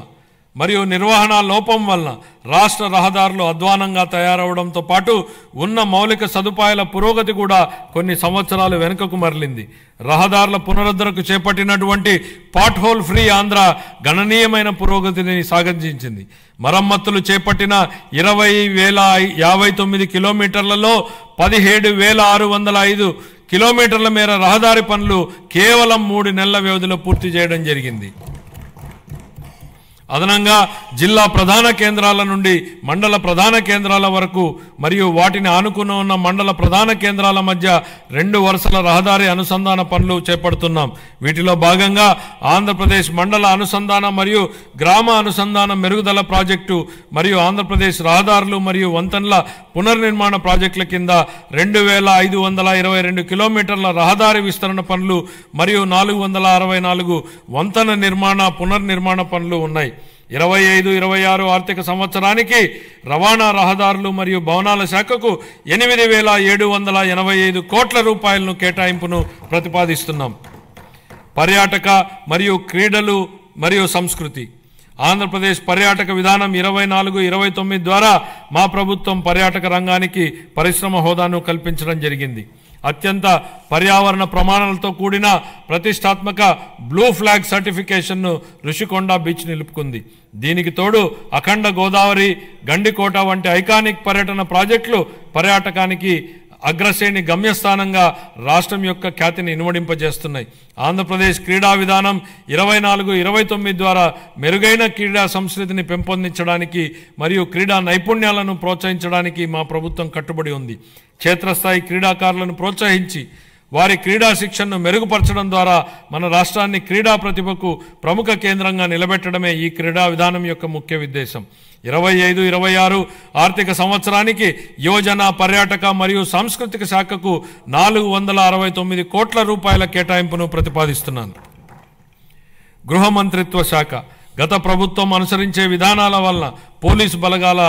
మరియు నిర్వహణ లోపం వలన రాష్ట్ర రహదారులు అధ్వానంగా తయారవడంతో పాటు ఉన్న మౌలిక సదుపాయాల పురోగతి కూడా కొన్ని సంవత్సరాలు వెనుకకు మరలింది. రహదారుల పునరుద్ధరణకు చేపట్టినటువంటి పాట్ హోల్ ఫ్రీ ఆంధ్ర గణనీయమైన పురోగతిని సాధించింది. మరమ్మతులు చేపట్టిన 20,059 కిలోమీటర్లలో 17,605 కిలోమీటర్ల మేర రహదారి పనులు కేవలం 3 నెలల వ్యవధిలో పూర్తి చేయడం జరిగింది. అదనంగా జిల్లా ప్రధాన కేంద్రాల నుండి మండల ప్రధాన కేంద్రాల వరకు మరియు వాటిని ఆనుకుని ఉన్న మండల ప్రధాన కేంద్రాల మధ్య 2 వరుసల రహదారి అనుసంధాన పనులు చేపడుతున్నాం. వీటిలో భాగంగా ఆంధ్రప్రదేశ్ మండల అనుసంధాన మరియు గ్రామ అనుసంధాన మెరుగుదల ప్రాజెక్టు మరియు ఆంధ్రప్రదేశ్ రహదారులు మరియు వంతెనల పునర్నిర్మాణ ప్రాజెక్టుల కింద 2,522 కిలోమీటర్ల రహదారి విస్తరణ పనులు మరియు 464 వంతెన పునర్నిర్మాణ పనులు ఉన్నాయి. 25-26 ఆర్థిక సంవత్సరానికి రవాణా రహదారులు మరియు భవనాల శాఖకు 8,785 కోట్ల రూపాయలను కేటాయింపును ప్రతిపాదిస్తున్నాం. పర్యాటక మరియు క్రీడలు మరియు సంస్కృతి. ఆంధ్రప్రదేశ్ పర్యాటక విధానం 24-29 ద్వారా మా ప్రభుత్వం పర్యాటక రంగానికి పరిశ్రమ హోదాను కల్పించడం జరిగింది. అత్యంత పర్యావరణ ప్రమాణాలతో కూడిన ప్రతిష్టాత్మక బ్లూ ఫ్లాగ్ సర్టిఫికేషన్ను ఋషికొండ బీచ్ నిలుపుకుంది. దీనికి తోడు అఖండ గోదావరి, గండికోట వంటి ఐకానిక్ పర్యటన ప్రాజెక్టులు పర్యాటకానికి అగ్రశ్రేణి గమ్యస్థానంగా రాష్ట్రం యొక్క ఖ్యాతిని ఇనుమడింపజేస్తున్నాయి. ఆంధ్రప్రదేశ్ క్రీడా విధానం 24-29 ద్వారా మెరుగైన క్రీడా సంస్కృతిని పెంపొందించడానికి మరియు క్రీడా నైపుణ్యాలను ప్రోత్సహించడానికి మా ప్రభుత్వం కట్టుబడి ఉంది. క్షేత్రస్థాయి క్రీడాకారులను ప్రోత్సహించి వారి క్రీడా శిక్షణను మెరుగుపరచడం ద్వారా మన రాష్ట్రాన్ని క్రీడా ప్రతిభకు ప్రముఖ కేంద్రంగా నిలబెట్టడమే ఈ క్రీడా విధానం యొక్క ముఖ్య ఉద్దేశం. 25-26 ఆర్థిక సంవత్సరానికి యువజన, పర్యాటక మరియు సాంస్కృతిక శాఖకు 469 కోట్ల రూపాయల కేటాయింపును ప్రతిపాదిస్తున్నాను. గృహ మంత్రిత్వ శాఖ గత ప్రభుత్వం అనుసరించే విధానాల వలన పోలీసు బలగాల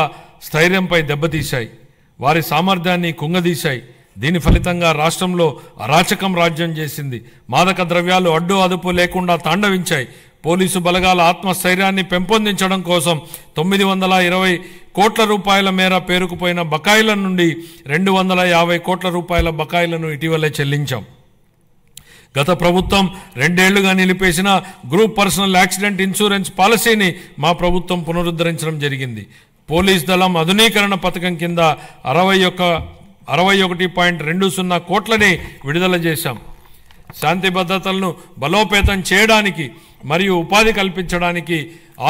స్థైర్యంపై దెబ్బతీశాయి, వారి సామర్థ్యాన్ని కుంగదీశాయి. దీని ఫలితంగా రాష్ట్రంలో అరాచకం రాజ్యం చేసింది. మాదక ద్రవ్యాలు అడ్డు అదుపు లేకుండా తాండవించాయి. పోలీసు బలగాల ఆత్మస్థైర్యాన్ని పెంపొందించడం కోసం 920 కోట్ల రూపాయల మేర పేరుకుపోయిన బకాయిల నుండి 250 కోట్ల రూపాయల బకాయిలను ఇటీవలే చెల్లించాం. గత ప్రభుత్వం 2 ఏళ్లుగా నిలిపేసిన గ్రూప్ పర్సనల్ యాక్సిడెంట్ ఇన్సూరెన్స్ పాలసీని మా ప్రభుత్వం పునరుద్ధరించడం జరిగింది. పోలీస్ దళం ఆధునీకరణ పథకం కింద 61.20 కోట్లని విడుదల చేశాం. శాంతి భద్రతలను బలోపేతం చేయడానికి మరియు ఉపాధి కల్పించడానికి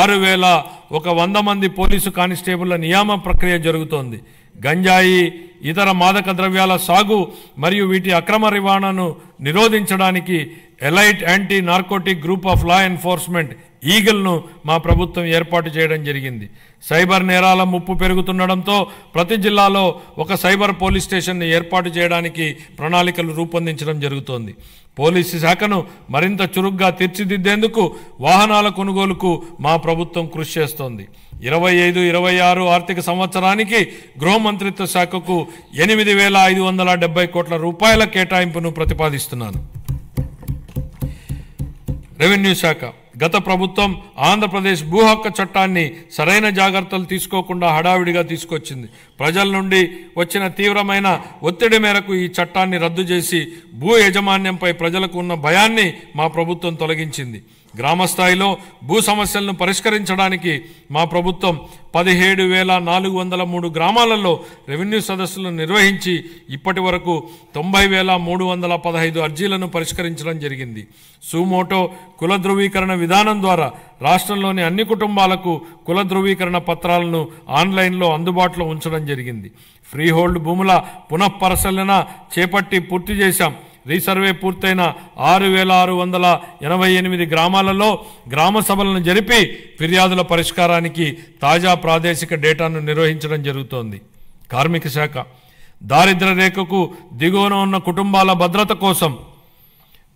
6,100 మంది పోలీసు కానిస్టేబుళ్ల నియామ ప్రక్రియ జరుగుతోంది. గంజాయి, ఇతర మాదక ద్రవ్యాల సాగు మరియు వీటి అక్రమ రవాణాను నిరోధించడానికి elite anti narcotic group of law enforcement ఈగల్ను మా ప్రభుత్వం ఏర్పాటు చేయడం జరిగింది. సైబర్ నేరాల ముప్పు పెరుగుతుండడంతో ప్రతి జిల్లాలో ఒక సైబర్ పోలీస్ స్టేషన్ను ఏర్పాటు చేయడానికి ప్రణాళికలు రూపొందించడం జరుగుతోంది. పోలీసు శాఖను మరింత చురుగ్గా తీర్చిదిద్దేందుకు వాహనాల కొనుగోలుకు మా ప్రభుత్వం కృషి చేస్తోంది. 25-26 ఆర్థిక సంవత్సరానికి గృహ మంత్రిత్వ శాఖకు 8,570 కోట్ల రూపాయల కేటాయింపును ప్రతిపాదిస్తున్నాను. రెవెన్యూ శాఖ గత ప్రభుత్వం ఆంధ్రప్రదేశ్ భూ హక్కు చట్టాన్ని సరైన జాగ్రత్తలు తీసుకోకుండా హడావిడిగా తీసుకొచ్చింది. ప్రజల నుండి వచ్చిన తీవ్రమైన ఒత్తిడి మేరకు ఈ చట్టాన్ని రద్దు చేసి భూ యాజమాన్యంపై ప్రజలకు ఉన్న భయాన్ని మా ప్రభుత్వం తొలగించింది. గ్రామస్థాయిలో భూ సమస్యలను పరిష్కరించడానికి మా ప్రభుత్వం 17,403 గ్రామాలలో రెవెన్యూ సదస్సులను నిర్వహించి ఇప్పటి వరకు 90,315 అర్జీలను పరిష్కరించడం జరిగింది. సుమోటో కుల ధృవీకరణ విధానం ద్వారా రాష్ట్రంలోని అన్ని కుటుంబాలకు కుల ధృవీకరణ పత్రాలను ఆన్లైన్లో అందుబాటులో ఉంచడం జరిగింది. ఫ్రీహోల్డ్ భూముల పునఃపరిశీలన చేపట్టి పూర్తి చేశాం. రీసర్వే పూర్తయిన 6,688 గ్రామాలలో గ్రామ సభలను జరిపి ఫిర్యాదుల పరిష్కారానికి తాజా ప్రాదేశిక డేటాను నిర్వహించడం జరుగుతోంది. కార్మిక శాఖ దారిద్ర్య రేఖకు దిగువన ఉన్న కుటుంబాల భద్రత కోసం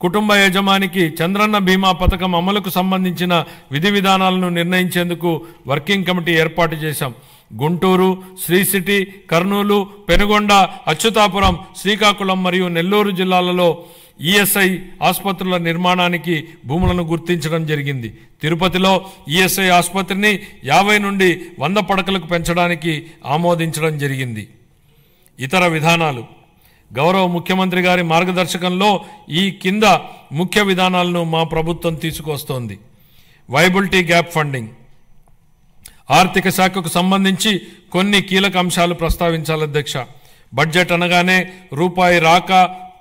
కుటుంబ యజమానికి చంద్రన్న బీమా పథకం అమలుకు సంబంధించిన విధి విధానాలను నిర్ణయించేందుకు వర్కింగ్ కమిటీ ఏర్పాటు చేశాం. గుంటూరు, శ్రీ సిటీ, కర్నూలు, పెనుగొండ, అచ్యుతాపురం, శ్రీకాకుళం మరియు నెల్లూరు జిల్లాలలో ఈఎస్ఐ ఆసుపత్రుల నిర్మాణానికి భూములను గుర్తించడం జరిగింది. తిరుపతిలో ఈఎస్ఐ ఆసుపత్రిని 50 నుండి 100 పడకలకు పెంచడానికి ఆమోదించడం జరిగింది. ఇతర విధానాలు గౌరవ ముఖ్యమంత్రి గారి మార్గదర్శకంలో ఈ కింద ముఖ్య విధానాలను మా ప్రభుత్వం తీసుకొస్తోంది. వైబిలిటీ గ్యాప్ ఫండింగ్ ఆర్థిక శాఖకు సంబంధించి కొన్ని కీలక అంశాలు ప్రస్తావించాలి అధ్యక్ష. బడ్జెట్ అనగానే రూపాయి రాక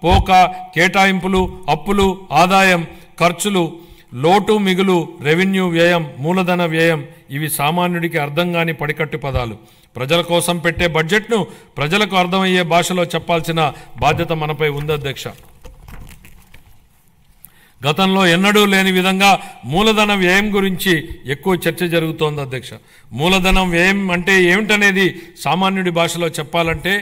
పోక, కేటాయింపులు, అప్పులు, ఆదాయం, ఖర్చులు, లోటు మిగులు, రెవెన్యూ వ్యయం, మూలధన వ్యయం ఇవి సామాన్యుడికి అర్థం కాని పడికట్టు పదాలు. ప్రజల కోసం పెట్టే బడ్జెట్ను ప్రజలకు అర్థమయ్యే భాషలో చెప్పాల్సిన బాధ్యత మనపై ఉంది అధ్యక్ష. గతంలో ఎన్నడూ లేని విధంగా మూలధన వ్యయం గురించి ఎక్కువ చర్చ జరుగుతోంది అధ్యక్ష. మూలధనం వ్యయం అంటే ఏమిటనేది సామాన్యుడి భాషలో చెప్పాలంటే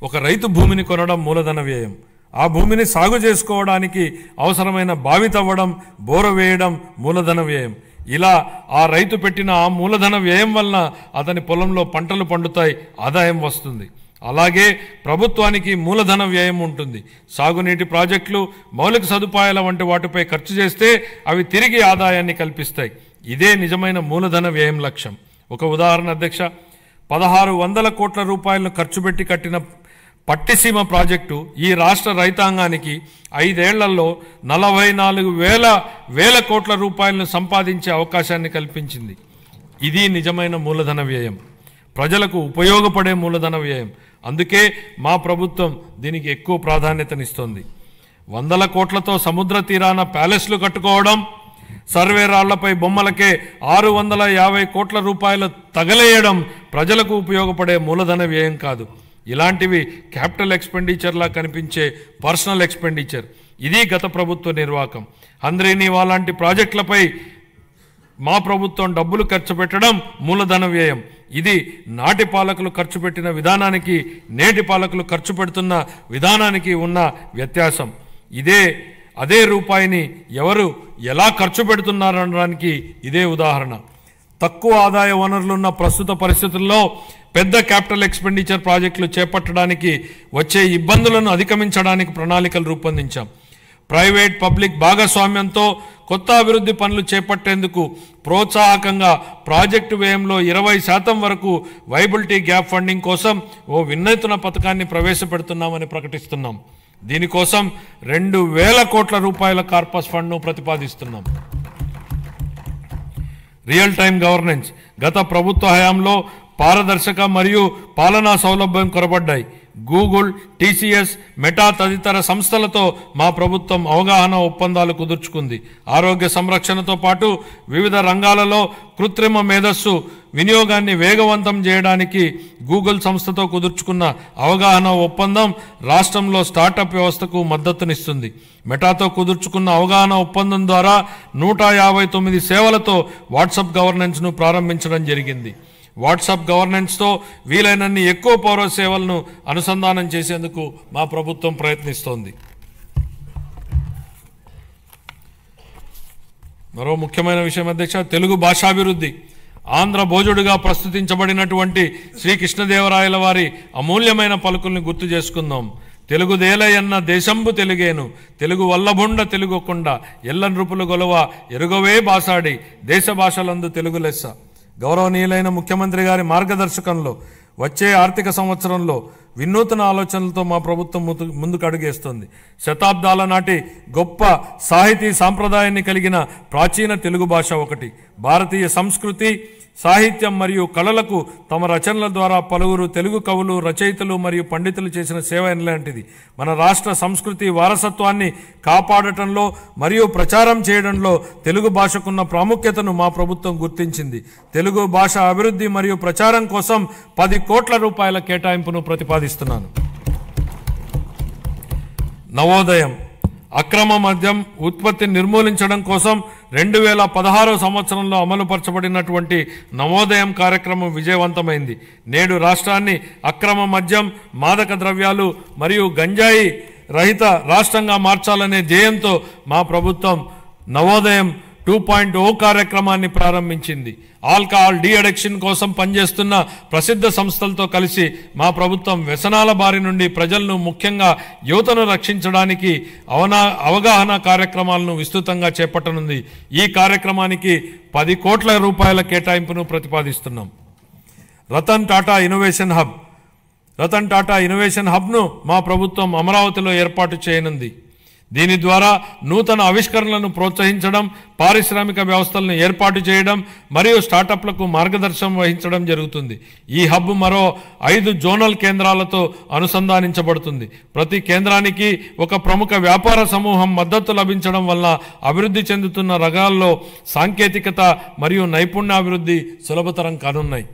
ఒక రైతు భూమిని కొనడం మూలధన వ్యయం, ఆ భూమిని సాగు చేసుకోవడానికి అవసరమైన బావి తవ్వడం, బోర వేయడం మూలధన వ్యయం. ఇలా ఆ రైతు పెట్టిన ఆ మూలధన వ్యయం వలన అతని పొలంలో పంటలు పండుతాయి, ఆదాయం వస్తుంది. అలాగే ప్రభుత్వానికి మూలధన వ్యయం ఉంటుంది. సాగునీటి ప్రాజెక్టులు, మౌలిక సదుపాయాల వంటి వాటిపై ఖర్చు చేస్తే అవి తిరిగి ఆదాయాన్ని కల్పిస్తాయి. ఇదే నిజమైన మూలధన వ్యయం లక్ష్యం. ఒక ఉదాహరణ అధ్యక్ష, 1600 కోట్ల రూపాయలను ఖర్చు పెట్టి కట్టిన పట్టిసీమ ప్రాజెక్టు ఈ రాష్ట్ర రైతాంగానికి 5 ఏళ్లలో 44,000 కోట్ల రూపాయలను సంపాదించే అవకాశాన్ని కల్పించింది. ఇది నిజమైన మూలధన వ్యయం, ప్రజలకు ఉపయోగపడే మూలధన వ్యయం. అందుకే మా ప్రభుత్వం దీనికి ఎక్కువ ప్రాధాన్యతనిస్తోంది. 100 కోట్లతో సముద్ర తీరాన ప్యాలెస్లు కట్టుకోవడం, సర్వే రాళ్లపై బొమ్మలకే 650 కోట్ల రూపాయలు తగలేయడం ప్రజలకు ఉపయోగపడే మూలధన వ్యయం కాదు. ఇలాంటివి క్యాపిటల్ ఎక్స్పెండిచర్లా కనిపించే పర్సనల్ ఎక్స్పెండిచర్. ఇది గత ప్రభుత్వ నిర్వాహకం. హంద్రీనీవా లాంటి ప్రాజెక్టులపై మా ప్రభుత్వం డబ్బులు ఖర్చు పెట్టడం మూలధన వ్యయం. ఇది నాటి పాలకులు ఖర్చు పెట్టిన విధానానికి, నేటి పాలకులు ఖర్చు పెడుతున్న విధానానికి ఉన్న వ్యత్యాసం. అదే రూపాయిని ఎవరు ఎలా ఖర్చు పెడుతున్నారనడానికి ఇదే ఉదాహరణ. తక్కువ ఆదాయ వనరులున్న ప్రస్తుత పరిస్థితుల్లో పెద్ద క్యాపిటల్ ఎక్స్పెండిచర్ ప్రాజెక్టులు చేపట్టడానికి వచ్చే ఇబ్బందులను అధిగమించడానికి ప్రణాళికలు రూపొందించాం. ప్రైవేట్ పబ్లిక్ భాగస్వామ్యంతో కొత్త అభివృద్ధి పనులు చేపట్టేందుకు ప్రోత్సాహకంగా ప్రాజెక్టు వ్యయంలో 20% వరకు వైబిలిటీ గ్యాప్ ఫండింగ్ కోసం ఓ వినూత్న పథకాన్ని ప్రవేశపెడుతున్నామని ప్రకటిస్తున్నాం. దీనికోసం 2,000 కోట్ల రూపాయల కార్పస్ ఫండ్ను ప్రతిపాదిస్తున్నాం. Real time governance. గత ప్రభుత్వ హయాంలో పారదర్శక మరియు పాలనా సౌలభ్యం కొరబడ్డాయి. గూగుల్, టీసీఎస్, మెటా తదితర సంస్థలతో మా ప్రభుత్వం అవగాహన ఒప్పందాలు కుదుర్చుకుంది. ఆరోగ్య సంరక్షణతో పాటు వివిధ రంగాలలో కృత్రిమ మేధస్సు వినియోగాన్ని వేగవంతం చేయడానికి గూగుల్ సంస్థతో కుదుర్చుకున్న అవగాహన ఒప్పందం రాష్ట్రంలో స్టార్టప్ వ్యవస్థకు మద్దతునిస్తుంది. మెటాతో కుదుర్చుకున్న అవగాహన ఒప్పందం ద్వారా 159 సేవలతో వాట్సాప్ గవర్నెన్స్ను ప్రారంభించడం జరిగింది. వాట్సాప్ గవర్నెన్స్తో వీలైనన్ని ఎక్కువ పౌర సేవలను అనుసంధానం చేసేందుకు మా ప్రభుత్వం ప్రయత్నిస్తోంది. మరో ముఖ్యమైన విషయం అధ్యక్ష, తెలుగు భాషాభివృద్ధి. ఆంధ్ర భోజుడుగా ప్రస్తుతించబడినటువంటి శ్రీకృష్ణదేవరాయల వారి అమూల్యమైన పలుకుల్ని గుర్తు చేసుకుందాం. తెలుగుదేలయన్న దేశంబు తెలుగేను, తెలుగు వల్లభుండ తెలుగుకొండ, ఎల్ల నృపులు గొలవ ఎరుగవే బాసాడి, దేశ భాషలందు తెలుగు లెస్స. గౌరవనీయులైన ముఖ్యమంత్రి గారి మార్గదర్శకంలో వచ్చే ఆర్థిక సంవత్సరంలో వినూత్న ఆలోచనలతో మా ప్రభుత్వం ముందుకు అడుగేస్తుంది. శతాబ్దాల నాటి గొప్ప సాహితీ సాంప్రదాయాన్ని కలిగిన ప్రాచీన తెలుగు భాష ఒకటి. భారతీయ సంస్కృతి, సాహిత్యం మరియు కళలకు తమ రచనల ద్వారా పలువురు తెలుగు కవులు, రచయితలు మరియు పండితులు చేసిన సేవ ఎలాంటిది. మన రాష్ట్ర సంస్కృతి వారసత్వాన్ని కాపాడటంలో మరియు ప్రచారం చేయడంలో తెలుగు భాషకున్న ప్రాముఖ్యతను మా ప్రభుత్వం గుర్తించింది. తెలుగు భాష అభివృద్ధి మరియు ప్రచారం కోసం 10 కోట్ల రూపాయల కేటాయింపును ప్రతిపాదిస్తున్నాను. నవోదయం. అక్రమ మద్యం ఉత్పత్తిని నిర్మూలించడం కోసం 2016 సంవత్సరంలో అమలుపరచబడినటువంటి నవోదయం కార్యక్రమం విజయవంతమైంది. నేడు రాష్ట్రాన్ని అక్రమ మద్యం, మాదక ద్రవ్యాలు మరియు గంజాయి రహిత రాష్ట్రంగా మార్చాలనే ధ్యేయంతో మా ప్రభుత్వం నవోదయం 2.0 కార్యక్రమాన్ని ప్రారంభించింది. ఆల్కహాల్ డీ అడిక్షన్ కోసం పనిచేస్తున్న ప్రసిద్ధ సంస్థలతో కలిసి మా ప్రభుత్వం వ్యసనాల బారి నుండి ప్రజలను, ముఖ్యంగా యువతను రక్షించడానికి అవగాహన కార్యక్రమాలను విస్తృతంగా చేపట్టనుంది. ఈ కార్యక్రమానికి 10 కోట్ల రూపాయల కేటాయింపును ప్రతిపాదిస్తున్నాం. Ratan Tata Innovation Hub. Ratan Tata Innovation హబ్ను మా ప్రభుత్వం అమరావతిలో ఏర్పాటు చేయనుంది. దీని ద్వారా నూతన ఆవిష్కరణలను ప్రోత్సహించడం, పారిశ్రామిక వ్యవస్థలను ఏర్పాటు చేయడం మరియు స్టార్టప్లకు మార్గదర్శనం వహించడం జరుగుతుంది. ఈ హబ్ మరో 5 జోనల్ కేంద్రాలతో అనుసంధానించబడుతుంది. ప్రతి కేంద్రానికి ఒక ప్రముఖ వ్యాపార సమూహం మద్దతు లభించడం వల్ల అభివృద్ధి చెందుతున్న రంగాల్లో సాంకేతికత మరియు నైపుణ్యాభివృద్ధి సులభతరం కానున్నాయి.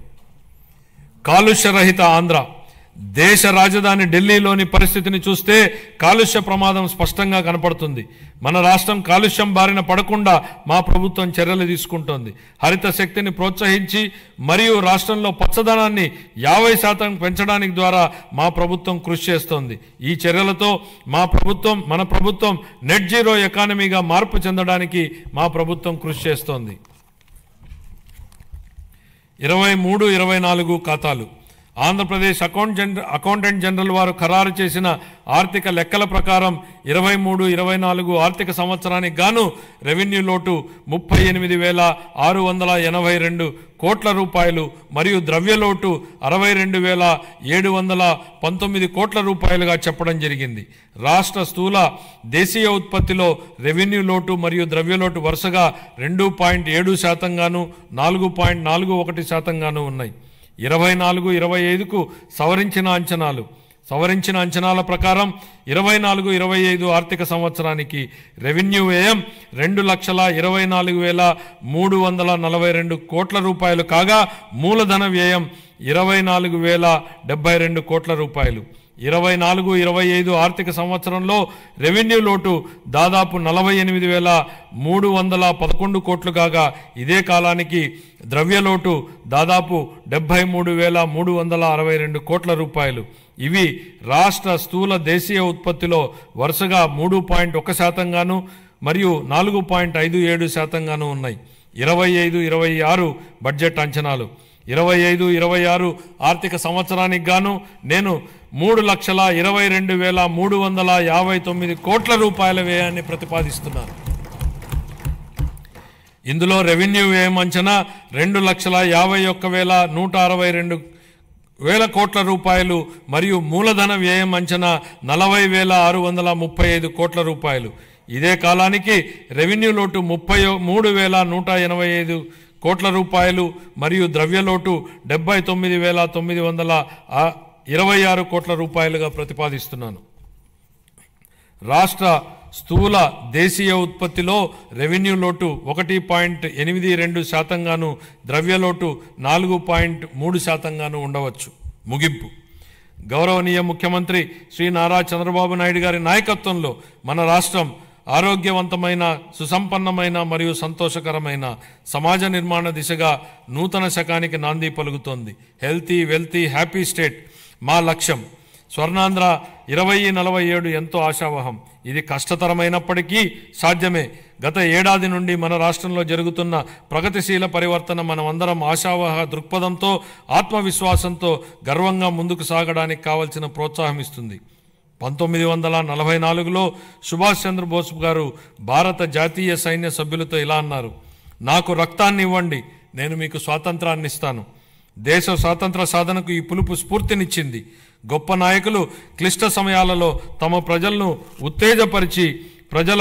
కాలుష్య రహిత ఆంధ్ర. దేశ రాజధాని ఢిల్లీలోని పరిస్థితిని చూస్తే కాలుష్య ప్రమాదం స్పష్టంగా కనపడుతుంది. మన రాష్ట్రం కాలుష్యం బారిన పడకుండా మా ప్రభుత్వం చర్యలు తీసుకుంటోంది. హరిత శక్తిని ప్రోత్సహించి మరియు రాష్ట్రంలో పచ్చదనాన్ని 50% పెంచడానికి ద్వారా మా ప్రభుత్వం కృషి చేస్తోంది. ఈ చర్యలతో మన ప్రభుత్వం నెట్ జీరో ఎకానమీగా మార్పు చెందడానికి మా ప్రభుత్వం కృషి చేస్తోంది. 23-24 ఖాతాలు. ఆంధ్రప్రదేశ్ అకౌంటెంట్ జనరల్ వారు ఖరారు చేసిన ఆర్థిక లెక్కల ప్రకారం 23-24 ఆర్థిక సంవత్సరానికి గాను రెవెన్యూ లోటు 38,682 కోట్ల రూపాయలు మరియు ద్రవ్యలోటు 62,719 కోట్ల రూపాయలుగా చెప్పడం జరిగింది. రాష్ట్ర స్థూల దేశీయ ఉత్పత్తిలో రెవెన్యూ లోటు మరియు ద్రవ్యలోటు వరుసగా 2.7% గాను 4.41% గాను ఉన్నాయి. 24-25కు సవరించిన అంచనాల ప్రకారం 24-25 ఆర్థిక సంవత్సరానికి రెవెన్యూ వ్యయం 2,24,342 కోట్ల రూపాయలు కాగా మూలధన వ్యయం 24,072 కోట్ల రూపాయలు. 24-25 ఆర్థిక సంవత్సరంలో రెవెన్యూ లోటు దాదాపు 48,311 కోట్లు కాగా ఇదే కాలానికి ద్రవ్యలోటు దాదాపు 73,362 కోట్ల రూపాయలు. ఇవి రాష్ట్ర స్థూల దేశీయ ఉత్పత్తిలో వరుసగా 3.1% గాను మరియు 4.57% గాను ఉన్నాయి. 25-26 బడ్జెట్ అంచనాలు. 25-26 ఆర్థిక సంవత్సరానికి గాను నేను 3,22,359 కోట్ల రూపాయల వ్యయాన్ని ప్రతిపాదిస్తున్నాను. ఇందులో రెవెన్యూ వ్యయం అంచనా 2,51,162 కోట్ల రూపాయలు మరియు మూలధన వ్యయం అంచనా 40,635 కోట్ల రూపాయలు. ఇదే కాలానికి రెవెన్యూ లోటు 33,185 కోట్ల రూపాయలు మరియు ద్రవ్యలోటు 79,926 కోట్ల రూపాయలుగా ప్రతిపాదిస్తున్నాను. రాష్ట్ర స్థూల దేశీయ ఉత్పత్తిలో రెవెన్యూ లోటు 1.82% గాను ద్రవ్యలోటు 4.3% గాను ఉండవచ్చు. ముగింపు. గౌరవనీయ ముఖ్యమంత్రి శ్రీ నారా చంద్రబాబు నాయుడు గారి నాయకత్వంలో మన రాష్ట్రం ఆరోగ్యవంతమైన, సుసంపన్నమైన మరియు సంతోషకరమైన సమాజ నిర్మాణ దిశగా నూతన శకానికి నాంది పలుకుతోంది. హెల్తీ, వెల్తీ, హ్యాపీ స్టేట్ మా లక్ష్యం. స్వర్ణాంధ్ర 2047 ఎంతో ఆశావహం. ఇది కష్టతరమైనప్పటికీ సాధ్యమే. గత ఏడాది నుండి మన రాష్ట్రంలో జరుగుతున్న ప్రగతిశీల పరివర్తన మనమందరం ఆశావహ దృక్పథంతో, ఆత్మవిశ్వాసంతో గర్వంగా ముందుకు సాగడానికి కావలసిన ప్రోత్సాహం ఇస్తుంది. 1944లో సుభాష్ చంద్రబోస్ గారు భారత జాతీయ సైన్య సభ్యులతో ఇలా అన్నారు: నాకు రక్తాన్ని ఇవ్వండి, నేను మీకు స్వాతంత్రాన్ని ఇస్తాను. దేశ స్వాతంత్ర సాధనకు ఈ పిలుపు స్ఫూర్తినిచ్చింది. గొప్ప నాయకులు క్లిష్ట సమయాలలో తమ ప్రజలను ఉత్తేజపరిచి ప్రజల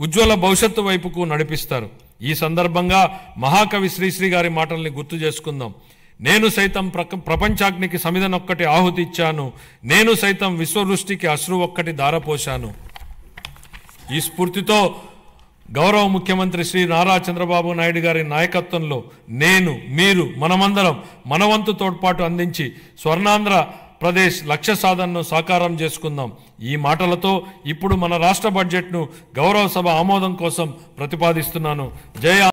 ఉజ్వల భవిష్యత్తు వైపుకు నడిపిస్తారు. ఈ సందర్భంగా మహాకవి శ్రీశ్రీ గారి మాటల్ని గుర్తు చేసుకుందాం. నేను సైతం ప్రపంచాగ్నికి సమిధనొక్కటి ఆహుతి ఇచ్చాను, నేను సైతం విశ్వవృష్టికి అశ్రు ఒక్కటి ధారపోశాను. ఈ స్ఫూర్తితో గౌరవ ముఖ్యమంత్రి శ్రీ నారా చంద్రబాబు నాయుడు గారి నాయకత్వంలో నేను, మీరు, మనమందరం మనవంతు తోడ్పాటు అందించి స్వర్ణాంధ్ర ప్రదేశ్ లక్ష్య సాధనను సాకారం చేసుకుందాం. ఈ మాటలతో ఇప్పుడు మన రాష్ట్ర బడ్జెట్ను గౌరవ సభ ఆమోదం కోసం ప్రతిపాదిస్తున్నాను. జై